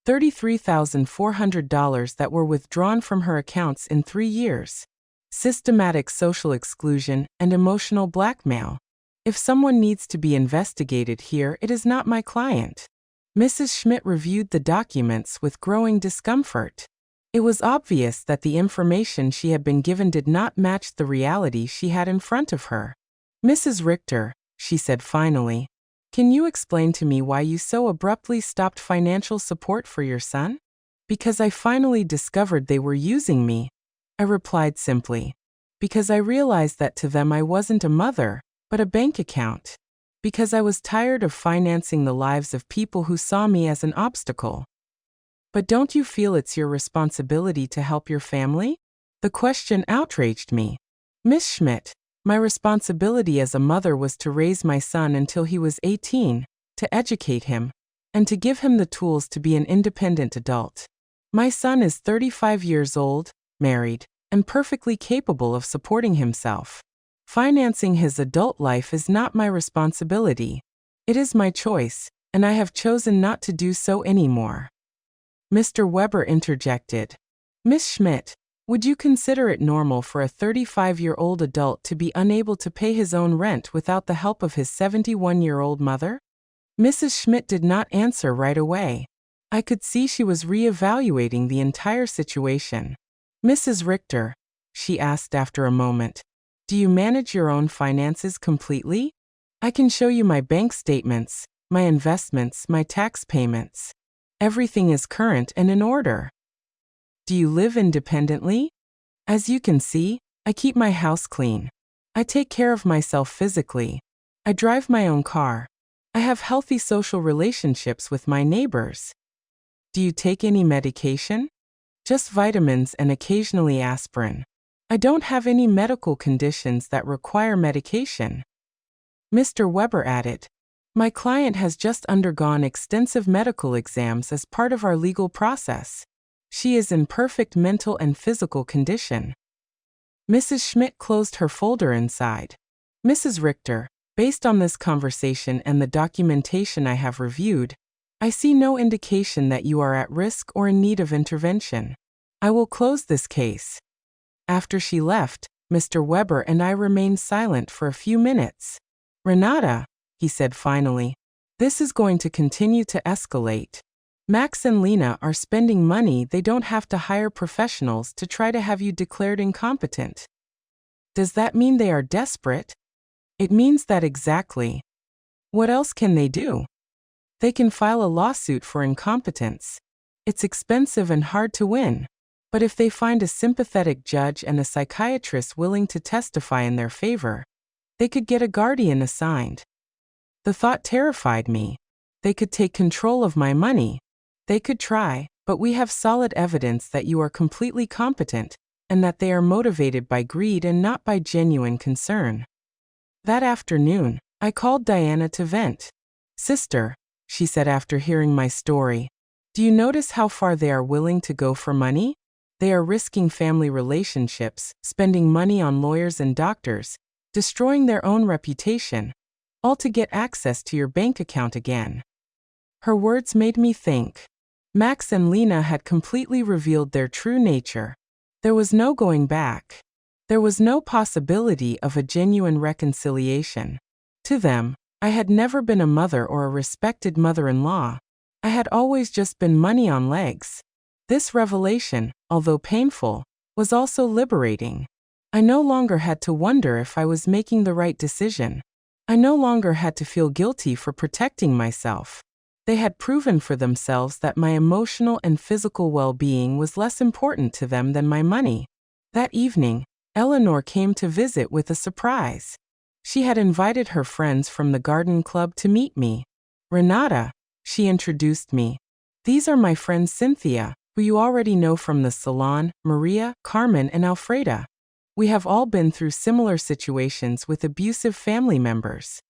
$33,400 that were withdrawn from her accounts in 3 years. Systematic social exclusion and emotional blackmail. If someone needs to be investigated here, it is not my client." Mrs. Schmidt reviewed the documents with growing discomfort. It was obvious that the information she had been given did not match the reality she had in front of her. "Mrs. Richter," she said finally, "can you explain to me why you so abruptly stopped financial support for your son?" "Because I finally discovered they were using me," I replied simply. "Because I realized that to them I wasn't a mother, but a bank account. Because I was tired of financing the lives of people who saw me as an obstacle." "But don't you feel it's your responsibility to help your family?" The question outraged me. "Miss Schmidt, my responsibility as a mother was to raise my son until he was 18, to educate him, and to give him the tools to be an independent adult. My son is 35 years old, married, and perfectly capable of supporting himself. Financing his adult life is not my responsibility. It is my choice, and I have chosen not to do so anymore." Mr. Weber interjected. "Miss Schmidt, would you consider it normal for a 35-year-old adult to be unable to pay his own rent without the help of his 71-year-old mother?" Mrs. Schmidt did not answer right away. I could see she was re-evaluating the entire situation. "Mrs. Richter," she asked after a moment, "do you manage your own finances completely? I can show you my bank statements, my investments, my tax payments. Everything is current and in order." "Do you live independently?" "As you can see, I keep my house clean. I take care of myself physically. I drive my own car. I have healthy social relationships with my neighbors." "Do you take any medication?" "Just vitamins and occasionally aspirin. I don't have any medical conditions that require medication." Mr. Weber added, "My client has just undergone extensive medical exams as part of our legal process. She is in perfect mental and physical condition." Mrs. Schmidt closed her folder inside. "Mrs. Richter, based on this conversation and the documentation I have reviewed, I see no indication that you are at risk or in need of intervention. I will close this case." After she left, Mr. Weber and I remained silent for a few minutes. "Renata," he said finally, "this is going to continue to escalate. Max and Lena are spending money they don't have to hire professionals to try to have you declared incompetent. Does that mean they are desperate?" "It means that exactly. What else can they do? They can file a lawsuit for incompetence. It's expensive and hard to win. But if they find a sympathetic judge and a psychiatrist willing to testify in their favor, they could get a guardian assigned. The thought terrified me. They could take control of my money. They could try, but we have solid evidence that you are completely competent, and that they are motivated by greed and not by genuine concern. That afternoon, I called Diana to vent. Sister, she said after hearing my story, do you notice how far they are willing to go for money? They are risking family relationships, spending money on lawyers and doctors, destroying their own reputation, all to get access to your bank account again. Her words made me think. Max and Lena had completely revealed their true nature. There was no going back. There was no possibility of a genuine reconciliation. To them, I had never been a mother or a respected mother-in-law. I had always just been money on legs. This revelation, although painful, was also liberating. I no longer had to wonder if I was making the right decision. I no longer had to feel guilty for protecting myself. They had proven for themselves that my emotional and physical well-being was less important to them than my money. That evening, Eleanor came to visit with a surprise. She had invited her friends from the garden club to meet me. Renata, she introduced me. These are my friends Cynthia, who you already know from the salon, Maria, Carmen, and Alfreda. We have all been through similar situations with abusive family members.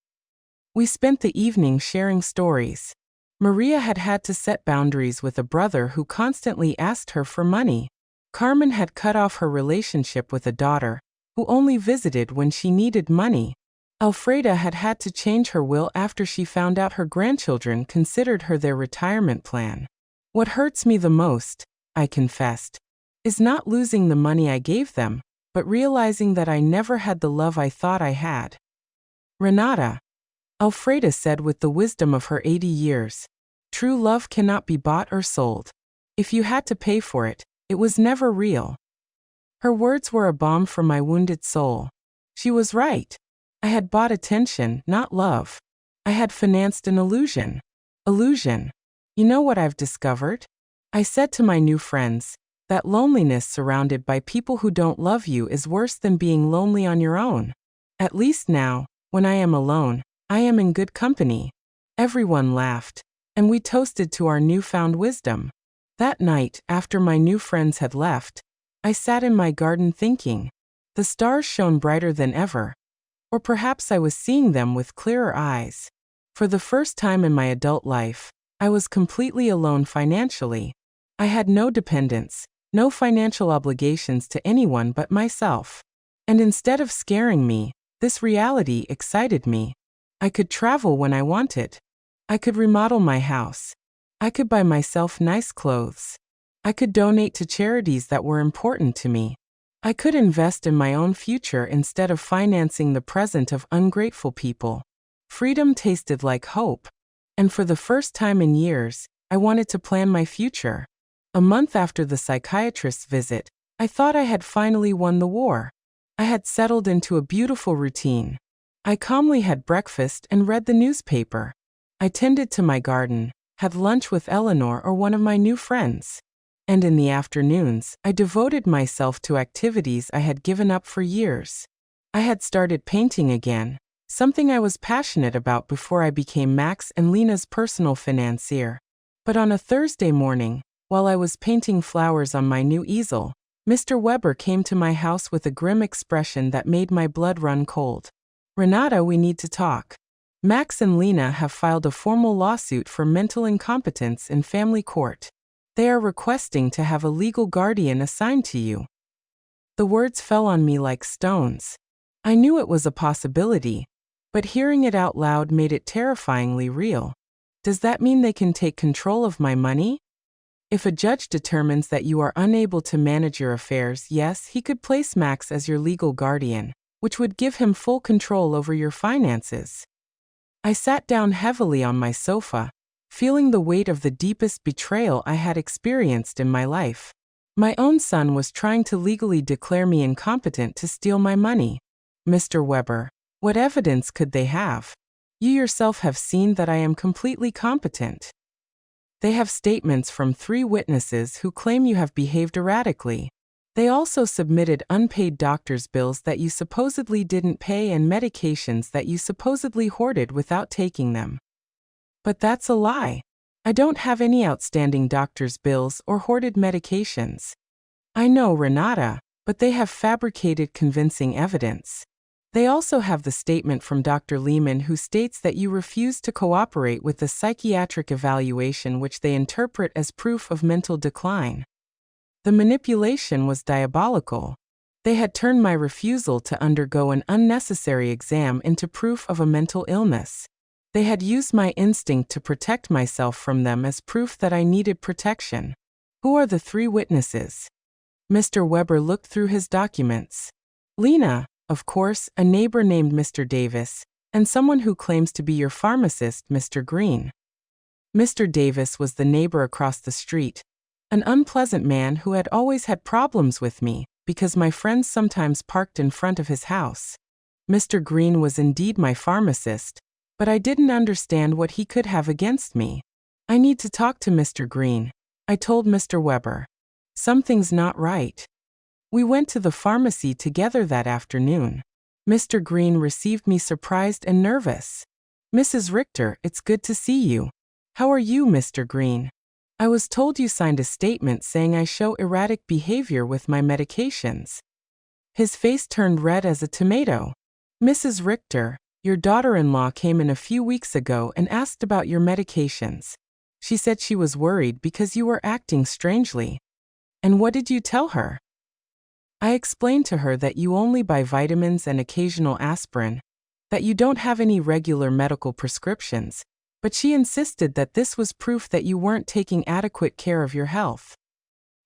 We spent the evening sharing stories. Maria had had to set boundaries with a brother who constantly asked her for money. Carmen had cut off her relationship with a daughter, who only visited when she needed money. Alfreda had had to change her will after she found out her grandchildren considered her their retirement plan. What hurts me the most, I confessed, is not losing the money I gave them, but realizing that I never had the love I thought I had. Renata, Alfreda said with the wisdom of her 80 years, true love cannot be bought or sold. If you had to pay for it, it was never real. Her words were a balm for my wounded soul. She was right. I had bought attention, not love. I had financed an illusion. Illusion. You know what I've discovered? I said to my new friends, that loneliness surrounded by people who don't love you is worse than being lonely on your own. At least now, when I am alone, I am in good company. Everyone laughed, and we toasted to our newfound wisdom. That night, after my new friends had left, I sat in my garden thinking. The stars shone brighter than ever. Or perhaps I was seeing them with clearer eyes. For the first time in my adult life, I was completely alone financially. I had no dependents, no financial obligations to anyone but myself. And instead of scaring me, this reality excited me. I could travel when I wanted. I could remodel my house. I could buy myself nice clothes. I could donate to charities that were important to me. I could invest in my own future instead of financing the present of ungrateful people. Freedom tasted like hope. And for the first time in years, I wanted to plan my future. A month after the psychiatrist's visit, I thought I had finally won the war. I had settled into a beautiful routine. I calmly had breakfast and read the newspaper. I tended to my garden, had lunch with Eleanor or one of my new friends. And in the afternoons, I devoted myself to activities I had given up for years. I had started painting again, something I was passionate about before I became Max and Lena's personal financier. But on a Thursday morning, while I was painting flowers on my new easel, Mr. Weber came to my house with a grim expression that made my blood run cold. Renata, we need to talk. Max and Lena have filed a formal lawsuit for mental incompetence in family court. They are requesting to have a legal guardian assigned to you. The words fell on me like stones. I knew it was a possibility, but hearing it out loud made it terrifyingly real. Does that mean they can take control of my money? If a judge determines that you are unable to manage your affairs, yes, he could place Max as your legal guardian, which would give him full control over your finances. I sat down heavily on my sofa, feeling the weight of the deepest betrayal I had experienced in my life. My own son was trying to legally declare me incompetent to steal my money. Mr. Weber, what evidence could they have? You yourself have seen that I am completely competent. They have statements from 3 witnesses who claim you have behaved erratically. They also submitted unpaid doctor's bills that you supposedly didn't pay and medications that you supposedly hoarded without taking them. But that's a lie. I don't have any outstanding doctor's bills or hoarded medications. I know, Renata, but they have fabricated convincing evidence. They also have the statement from Dr. Lehman, who states that you refused to cooperate with the psychiatric evaluation, which they interpret as proof of mental decline. The manipulation was diabolical. They had turned my refusal to undergo an unnecessary exam into proof of a mental illness. They had used my instinct to protect myself from them as proof that I needed protection. Who are the 3 witnesses? Mr. Weber looked through his documents. Lena, of course, a neighbor named Mr. Davis, and someone who claims to be your pharmacist, Mr. Green. Mr. Davis was the neighbor across the street, an unpleasant man who had always had problems with me, because my friends sometimes parked in front of his house. Mr. Green was indeed my pharmacist, but I didn't understand what he could have against me. I need to talk to Mr. Green, I told Mr. Weber. Something's not right. We went to the pharmacy together that afternoon. Mr. Green received me surprised and nervous. Mrs. Richter, it's good to see you. How are you, Mr. Green? I was told you signed a statement saying I show erratic behavior with my medications. His face turned red as a tomato. Mrs. Richter, your daughter-in-law came in a few weeks ago and asked about your medications. She said she was worried because you were acting strangely. And what did you tell her? I explained to her that you only buy vitamins and occasional aspirin, that you don't have any regular medical prescriptions, but she insisted that this was proof that you weren't taking adequate care of your health.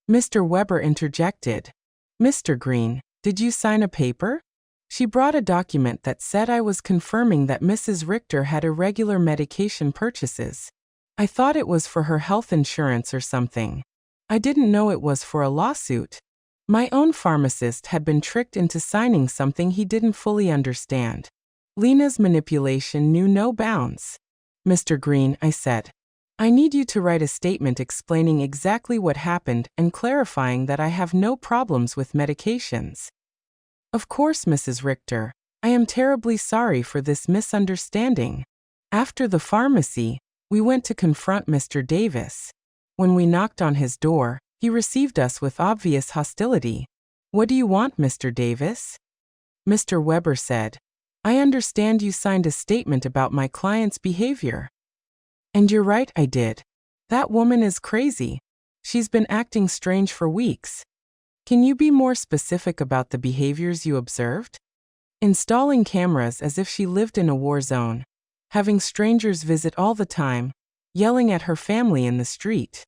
Mr. Weber interjected. Mr. Green, did you sign a paper? She brought a document that said I was confirming that Mrs. Richter had irregular medication purchases. I thought it was for her health insurance or something. I didn't know it was for a lawsuit. My own pharmacist had been tricked into signing something he didn't fully understand. Lena's manipulation knew no bounds. Mr. Green, I said, I need you to write a statement explaining exactly what happened and clarifying that I have no problems with medications. Of course, Mrs. Richter, I am terribly sorry for this misunderstanding. After the pharmacy, we went to confront Mr. Davis. When we knocked on his door, he received us with obvious hostility. What do you want, Mr. Davis? Mr. Weber said, I understand you signed a statement about my client's behavior. And you're right, I did. That woman is crazy. She's been acting strange for weeks. Can you be more specific about the behaviors you observed? Installing cameras as if she lived in a war zone, having strangers visit all the time, yelling at her family in the street.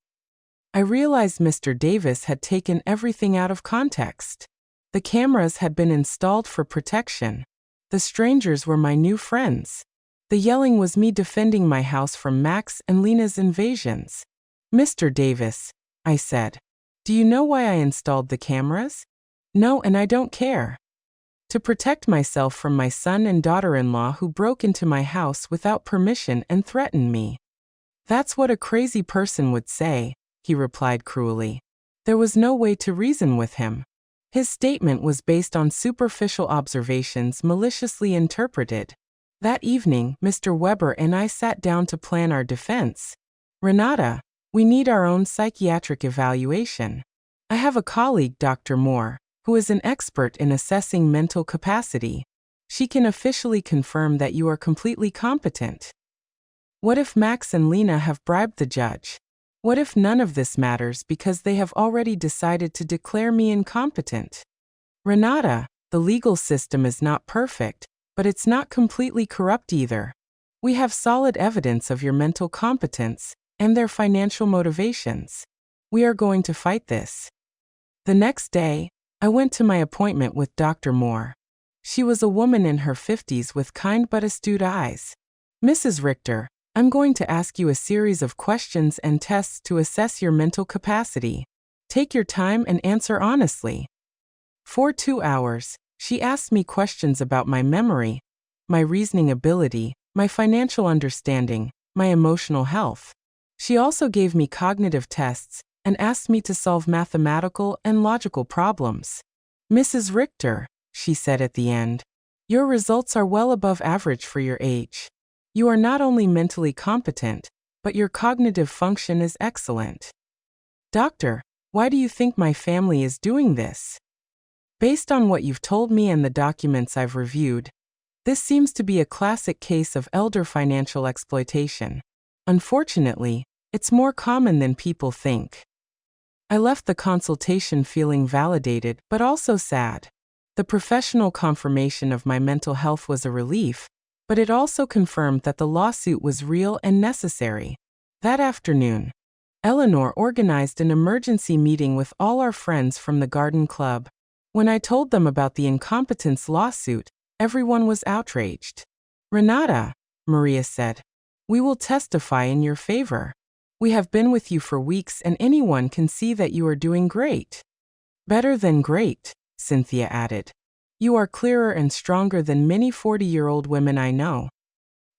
I realized Mr. Davis had taken everything out of context. The cameras had been installed for protection. The strangers were my new friends. The yelling was me defending my house from Max and Lena's invasions. Mr. Davis, I said, do you know why I installed the cameras? No, and I don't care. To protect myself from my son and daughter-in-law who broke into my house without permission and threatened me. That's what a crazy person would say, he replied cruelly. There was no way to reason with him. His statement was based on superficial observations maliciously interpreted. That evening, Mr. Weber and I sat down to plan our defense. Renata, we need our own psychiatric evaluation. I have a colleague, Dr. Moore, who is an expert in assessing mental capacity. She can officially confirm that you are completely competent. What if Max and Lena have bribed the judge? What if none of this matters because they have already decided to declare me incompetent? Renata, the legal system is not perfect, but it's not completely corrupt either. We have solid evidence of your mental competence and their financial motivations. We are going to fight this. The next day, I went to my appointment with Dr. Moore. She was a woman in her 50s with kind but astute eyes. Mrs. Richter, I'm going to ask you a series of questions and tests to assess your mental capacity. Take your time and answer honestly. For 2 hours, she asked me questions about my memory, my reasoning ability, my financial understanding, my emotional health. She also gave me cognitive tests and asked me to solve mathematical and logical problems. Mrs. Richter, she said at the end, your results are well above average for your age. You are not only mentally competent, but your cognitive function is excellent. Doctor, why do you think my family is doing this? Based on what you've told me and the documents I've reviewed, this seems to be a classic case of elder financial exploitation. Unfortunately, it's more common than people think. I left the consultation feeling validated but also sad. The professional confirmation of my mental health was a relief, but it also confirmed that the lawsuit was real and necessary. That afternoon, Eleanor organized an emergency meeting with all our friends from the garden club. When I told them about the incompetence lawsuit, everyone was outraged. Renata, Maria said, we will testify in your favor. We have been with you for weeks and anyone can see that you are doing great. Better than great, Cynthia added. You are clearer and stronger than many 40-year-old women I know.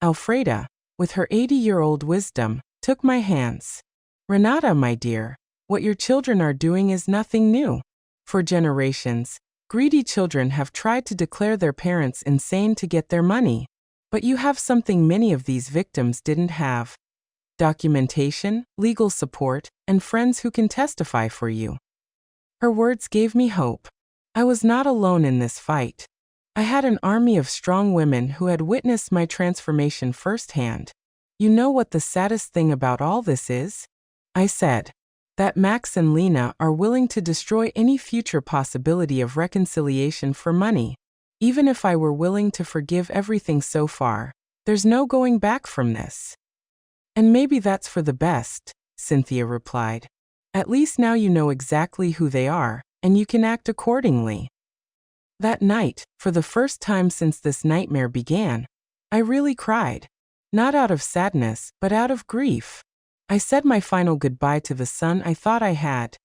Alfreda, with her 80-year-old wisdom, took my hands. Renata, my dear, what your children are doing is nothing new. For generations, greedy children have tried to declare their parents insane to get their money. But you have something many of these victims didn't have: documentation, legal support, and friends who can testify for you. Her words gave me hope. I was not alone in this fight. I had an army of strong women who had witnessed my transformation firsthand. You know what the saddest thing about all this is? I said. That Max and Lena are willing to destroy any future possibility of reconciliation for money. Even if I were willing to forgive everything so far, there's no going back from this. And maybe that's for the best, Cynthia replied. At least now you know exactly who they are, and you can act accordingly. That night, for the first time since this nightmare began, I really cried. Not out of sadness, but out of grief. I said my final goodbye to the son I thought I had,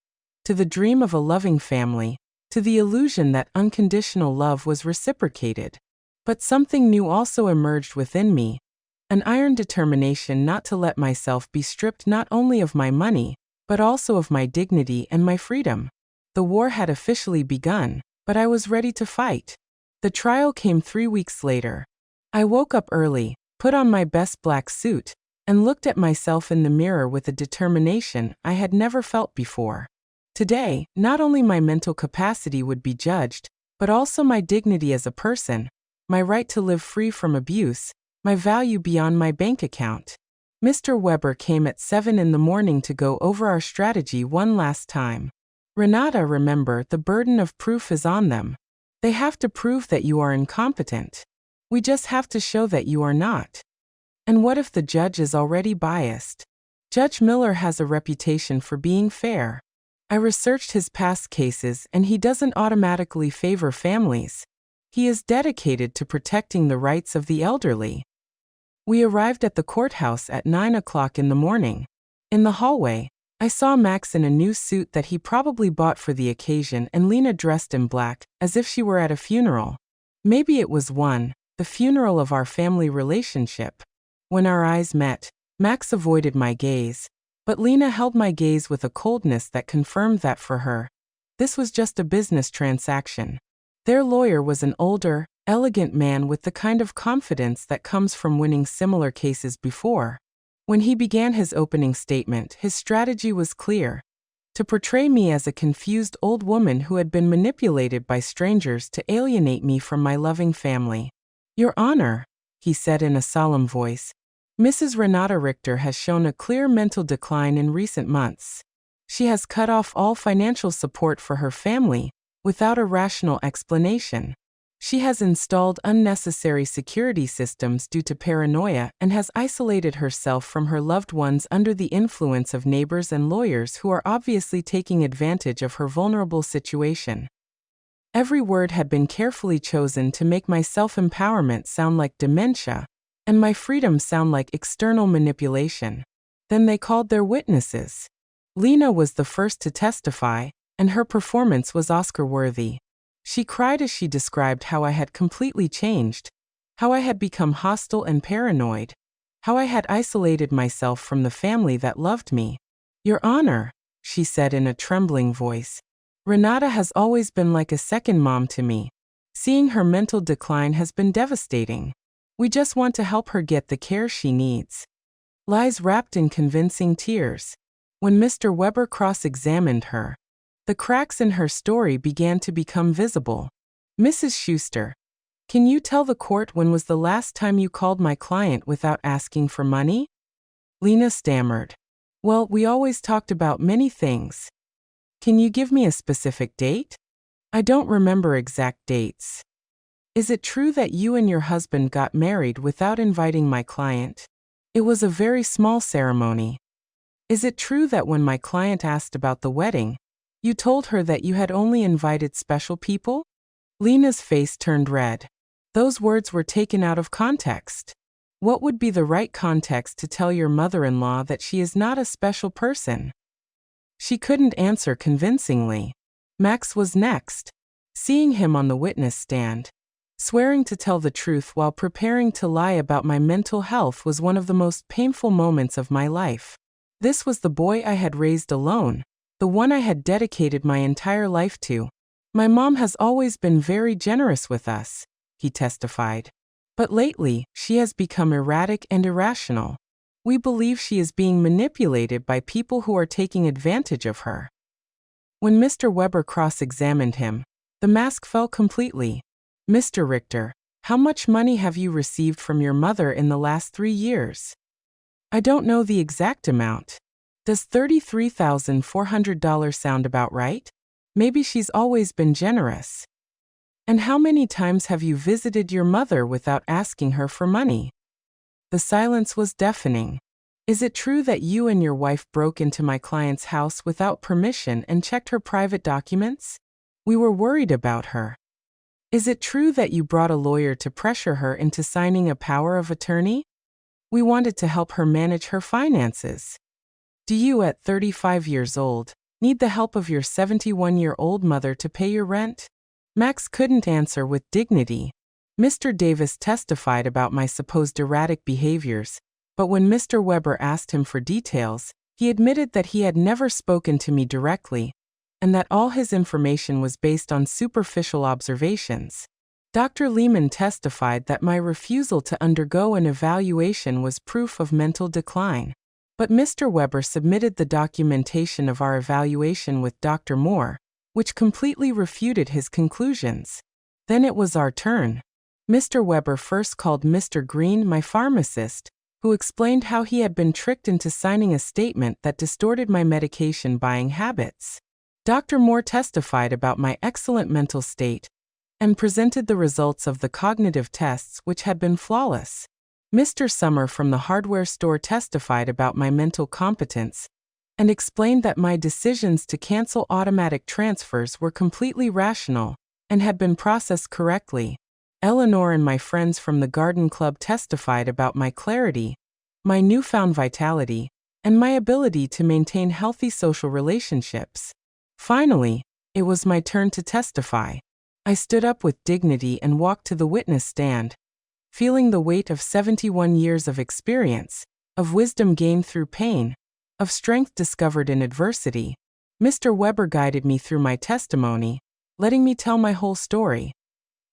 to the dream of a loving family, to the illusion that unconditional love was reciprocated. But something new also emerged within me, an iron determination not to let myself be stripped not only of my money, but also of my dignity and my freedom. The war had officially begun, but I was ready to fight. The trial came 3 weeks later. I woke up early, put on my best black suit, and looked at myself in the mirror with a determination I had never felt before. Today, not only my mental capacity would be judged, but also my dignity as a person, my right to live free from abuse, my value beyond my bank account. Mr. Weber came at 7 in the morning to go over our strategy one last time. Renata, remember, the burden of proof is on them. They have to prove that you are incompetent. We just have to show that you are not. And what if the judge is already biased? Judge Miller has a reputation for being fair. I researched his past cases and he doesn't automatically favor families. He is dedicated to protecting the rights of the elderly. We arrived at the courthouse at 9 o'clock in the morning. In the hallway, I saw Max in a new suit that he probably bought for the occasion and Lena dressed in black, as if she were at a funeral. Maybe it was the funeral of our family relationship. When our eyes met, Max avoided my gaze, but Lena held my gaze with a coldness that confirmed that for her, this was just a business transaction. Their lawyer was an older, elegant man with the kind of confidence that comes from winning similar cases before. When he began his opening statement, his strategy was clear: to portray me as a confused old woman who had been manipulated by strangers to alienate me from my loving family. Your Honor, he said in a solemn voice, Mrs. Renata Richter has shown a clear mental decline in recent months. She has cut off all financial support for her family, without a rational explanation. She has installed unnecessary security systems due to paranoia and has isolated herself from her loved ones under the influence of neighbors and lawyers who are obviously taking advantage of her vulnerable situation. Every word had been carefully chosen to make my self-empowerment sound like dementia, and my freedom sound like external manipulation. Then they called their witnesses. Lena was the first to testify, and her performance was Oscar-worthy. She cried as she described how I had completely changed, how I had become hostile and paranoid, how I had isolated myself from the family that loved me. Your Honor, she said in a trembling voice, Renata has always been like a second mom to me. Seeing her mental decline has been devastating. We just want to help her get the care she needs. Lies wrapped in convincing tears. When Mr. Weber cross-examined her, the cracks in her story began to become visible. Mrs. Schuster, can you tell the court when was the last time you called my client without asking for money? Lena stammered. Well, we always talked about many things. Can you give me a specific date? I don't remember exact dates. Is it true that you and your husband got married without inviting my client? It was a very small ceremony. Is it true that when my client asked about the wedding, you told her that you had only invited special people? Lena's face turned red. Those words were taken out of context. What would be the right context to tell your mother-in-law that she is not a special person? She couldn't answer convincingly. Max was next. Seeing him on the witness stand, swearing to tell the truth while preparing to lie about my mental health was one of the most painful moments of my life. This was the boy I had raised alone, the one I had dedicated my entire life to. My mom has always been very generous with us, he testified. But lately, she has become erratic and irrational. We believe she is being manipulated by people who are taking advantage of her. When Mr. Weber cross-examined him, the mask fell completely. Mr. Richter, how much money have you received from your mother in the last 3 years? I don't know the exact amount. Does $33,400 sound about right? Maybe she's always been generous. And how many times have you visited your mother without asking her for money? The silence was deafening. Is it true that you and your wife broke into my client's house without permission and checked her private documents? We were worried about her. Is it true that you brought a lawyer to pressure her into signing a power of attorney? We wanted to help her manage her finances. Do you, at 35 years old, need the help of your 71-year-old mother to pay your rent? Max couldn't answer with dignity. Mr. Davis testified about my supposed erratic behaviors, but when Mr. Weber asked him for details, he admitted that he had never spoken to me directly, and that all his information was based on superficial observations. Dr. Lehman testified that my refusal to undergo an evaluation was proof of mental decline. But Mr. Weber submitted the documentation of our evaluation with Dr. Moore, which completely refuted his conclusions. Then it was our turn. Mr. Weber first called Mr. Green, my pharmacist, who explained how he had been tricked into signing a statement that distorted my medication buying habits. Dr. Moore testified about my excellent mental state and presented the results of the cognitive tests, which had been flawless. Mr. Summer from the hardware store testified about my mental competence and explained that my decisions to cancel automatic transfers were completely rational and had been processed correctly. Eleanor and my friends from the Garden Club testified about my clarity, my newfound vitality, and my ability to maintain healthy social relationships. Finally, it was my turn to testify. I stood up with dignity and walked to the witness stand, feeling the weight of 71 years of experience, of wisdom gained through pain, of strength discovered in adversity. Mr. Weber guided me through my testimony, letting me tell my whole story.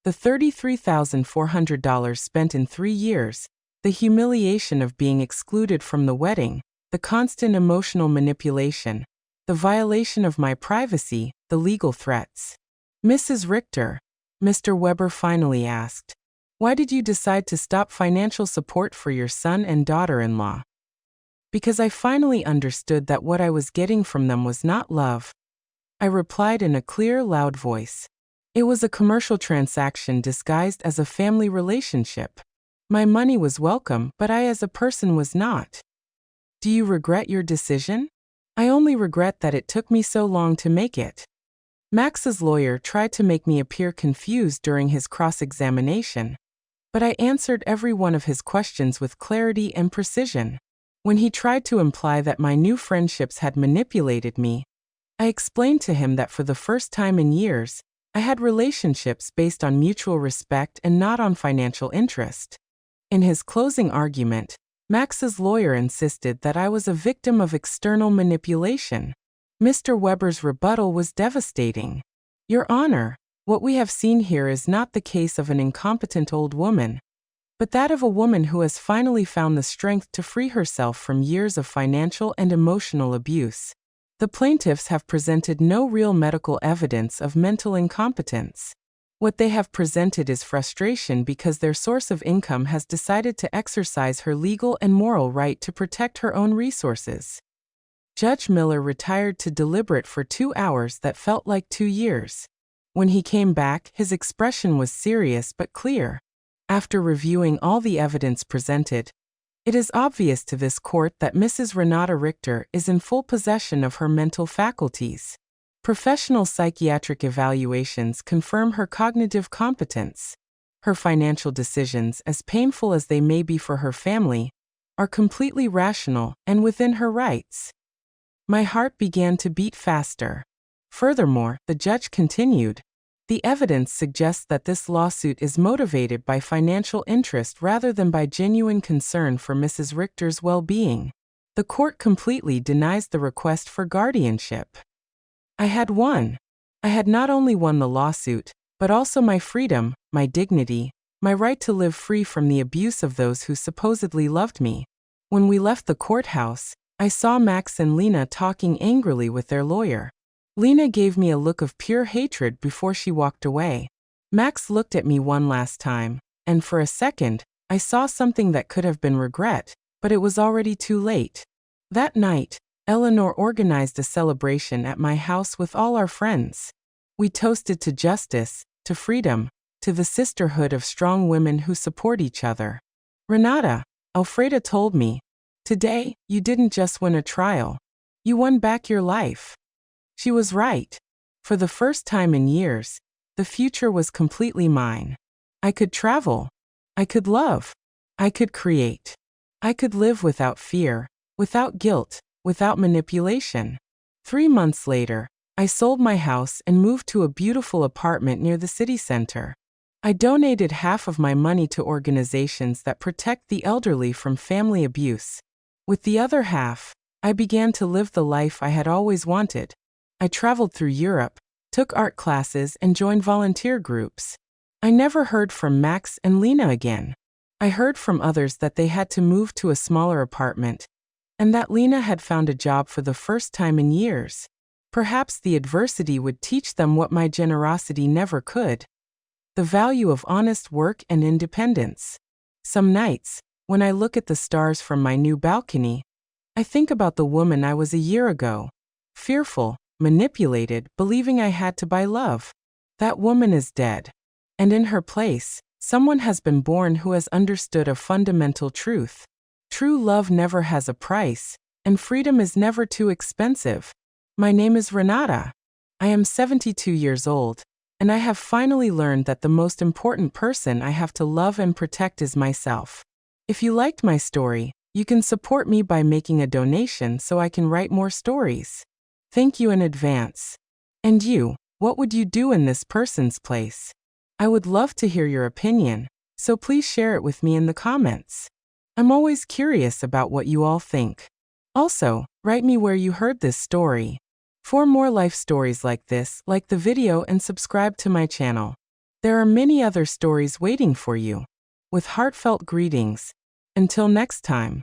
The $33,400 spent in 3 years, the humiliation of being excluded from the wedding, the constant emotional manipulation, the violation of my privacy, the legal threats. Mrs. Richter, Mr. Weber finally asked, why did you decide to stop financial support for your son and daughter-in-law? Because I finally understood that what I was getting from them was not love. I replied in a clear, loud voice. It was a commercial transaction disguised as a family relationship. My money was welcome, but I as a person was not. Do you regret your decision? I only regret that it took me so long to make it. Max's lawyer tried to make me appear confused during his cross-examination, but I answered every one of his questions with clarity and precision. When he tried to imply that my new friendships had manipulated me, I explained to him that for the first time in years, I had relationships based on mutual respect and not on financial interest. In his closing argument, Max's lawyer insisted that I was a victim of external manipulation. Mr. Weber's rebuttal was devastating. Your Honor, what we have seen here is not the case of an incompetent old woman, but that of a woman who has finally found the strength to free herself from years of financial and emotional abuse. The plaintiffs have presented no real medical evidence of mental incompetence. What they have presented is frustration because their source of income has decided to exercise her legal and moral right to protect her own resources. Judge Miller retired to deliberate for 2 hours that felt like 2 years. When he came back, his expression was serious but clear. After reviewing all the evidence presented, it is obvious to this court that Mrs. Renata Richter is in full possession of her mental faculties. Professional psychiatric evaluations confirm her cognitive competence. Her financial decisions, as painful as they may be for her family, are completely rational and within her rights. My heart began to beat faster. Furthermore, the judge continued, the evidence suggests that this lawsuit is motivated by financial interest rather than by genuine concern for Mrs. Richter's well-being. The court completely denies the request for guardianship. I had won. I had not only won the lawsuit, but also my freedom, my dignity, my right to live free from the abuse of those who supposedly loved me. When we left the courthouse, I saw Max and Lena talking angrily with their lawyer. Lena gave me a look of pure hatred before she walked away. Max looked at me one last time, and for a second, I saw something that could have been regret, but it was already too late. That night, Eleanor organized a celebration at my house with all our friends. We toasted to justice, to freedom, to the sisterhood of strong women who support each other. Renata, Alfreda told me, today, you didn't just win a trial. You won back your life. She was right. For the first time in years, the future was completely mine. I could travel. I could love. I could create. I could live without fear, without guilt, without manipulation. 3 months later, I sold my house and moved to a beautiful apartment near the city center. I donated half of my money to organizations that protect the elderly from family abuse. With the other half, I began to live the life I had always wanted. I traveled through Europe, took art classes, and joined volunteer groups. I never heard from Max and Lena again. I heard from others that they had to move to a smaller apartment, and that Lena had found a job for the first time in years. Perhaps the adversity would teach them what my generosity never could: the value of honest work and independence. Some nights, when I look at the stars from my new balcony, I think about the woman I was a year ago, fearful, manipulated, believing I had to buy love. That woman is dead. And in her place, someone has been born who has understood a fundamental truth. True love never has a price, and freedom is never too expensive. My name is Renata. I am 72 years old, and I have finally learned that the most important person I have to love and protect is myself. If you liked my story, you can support me by making a donation so I can write more stories. Thank you in advance. And you, what would you do in this person's place? I would love to hear your opinion, so please share it with me in the comments. I'm always curious about what you all think. Also, write me where you heard this story. For more life stories like this, like the video and subscribe to my channel. There are many other stories waiting for you. With heartfelt greetings. Until next time.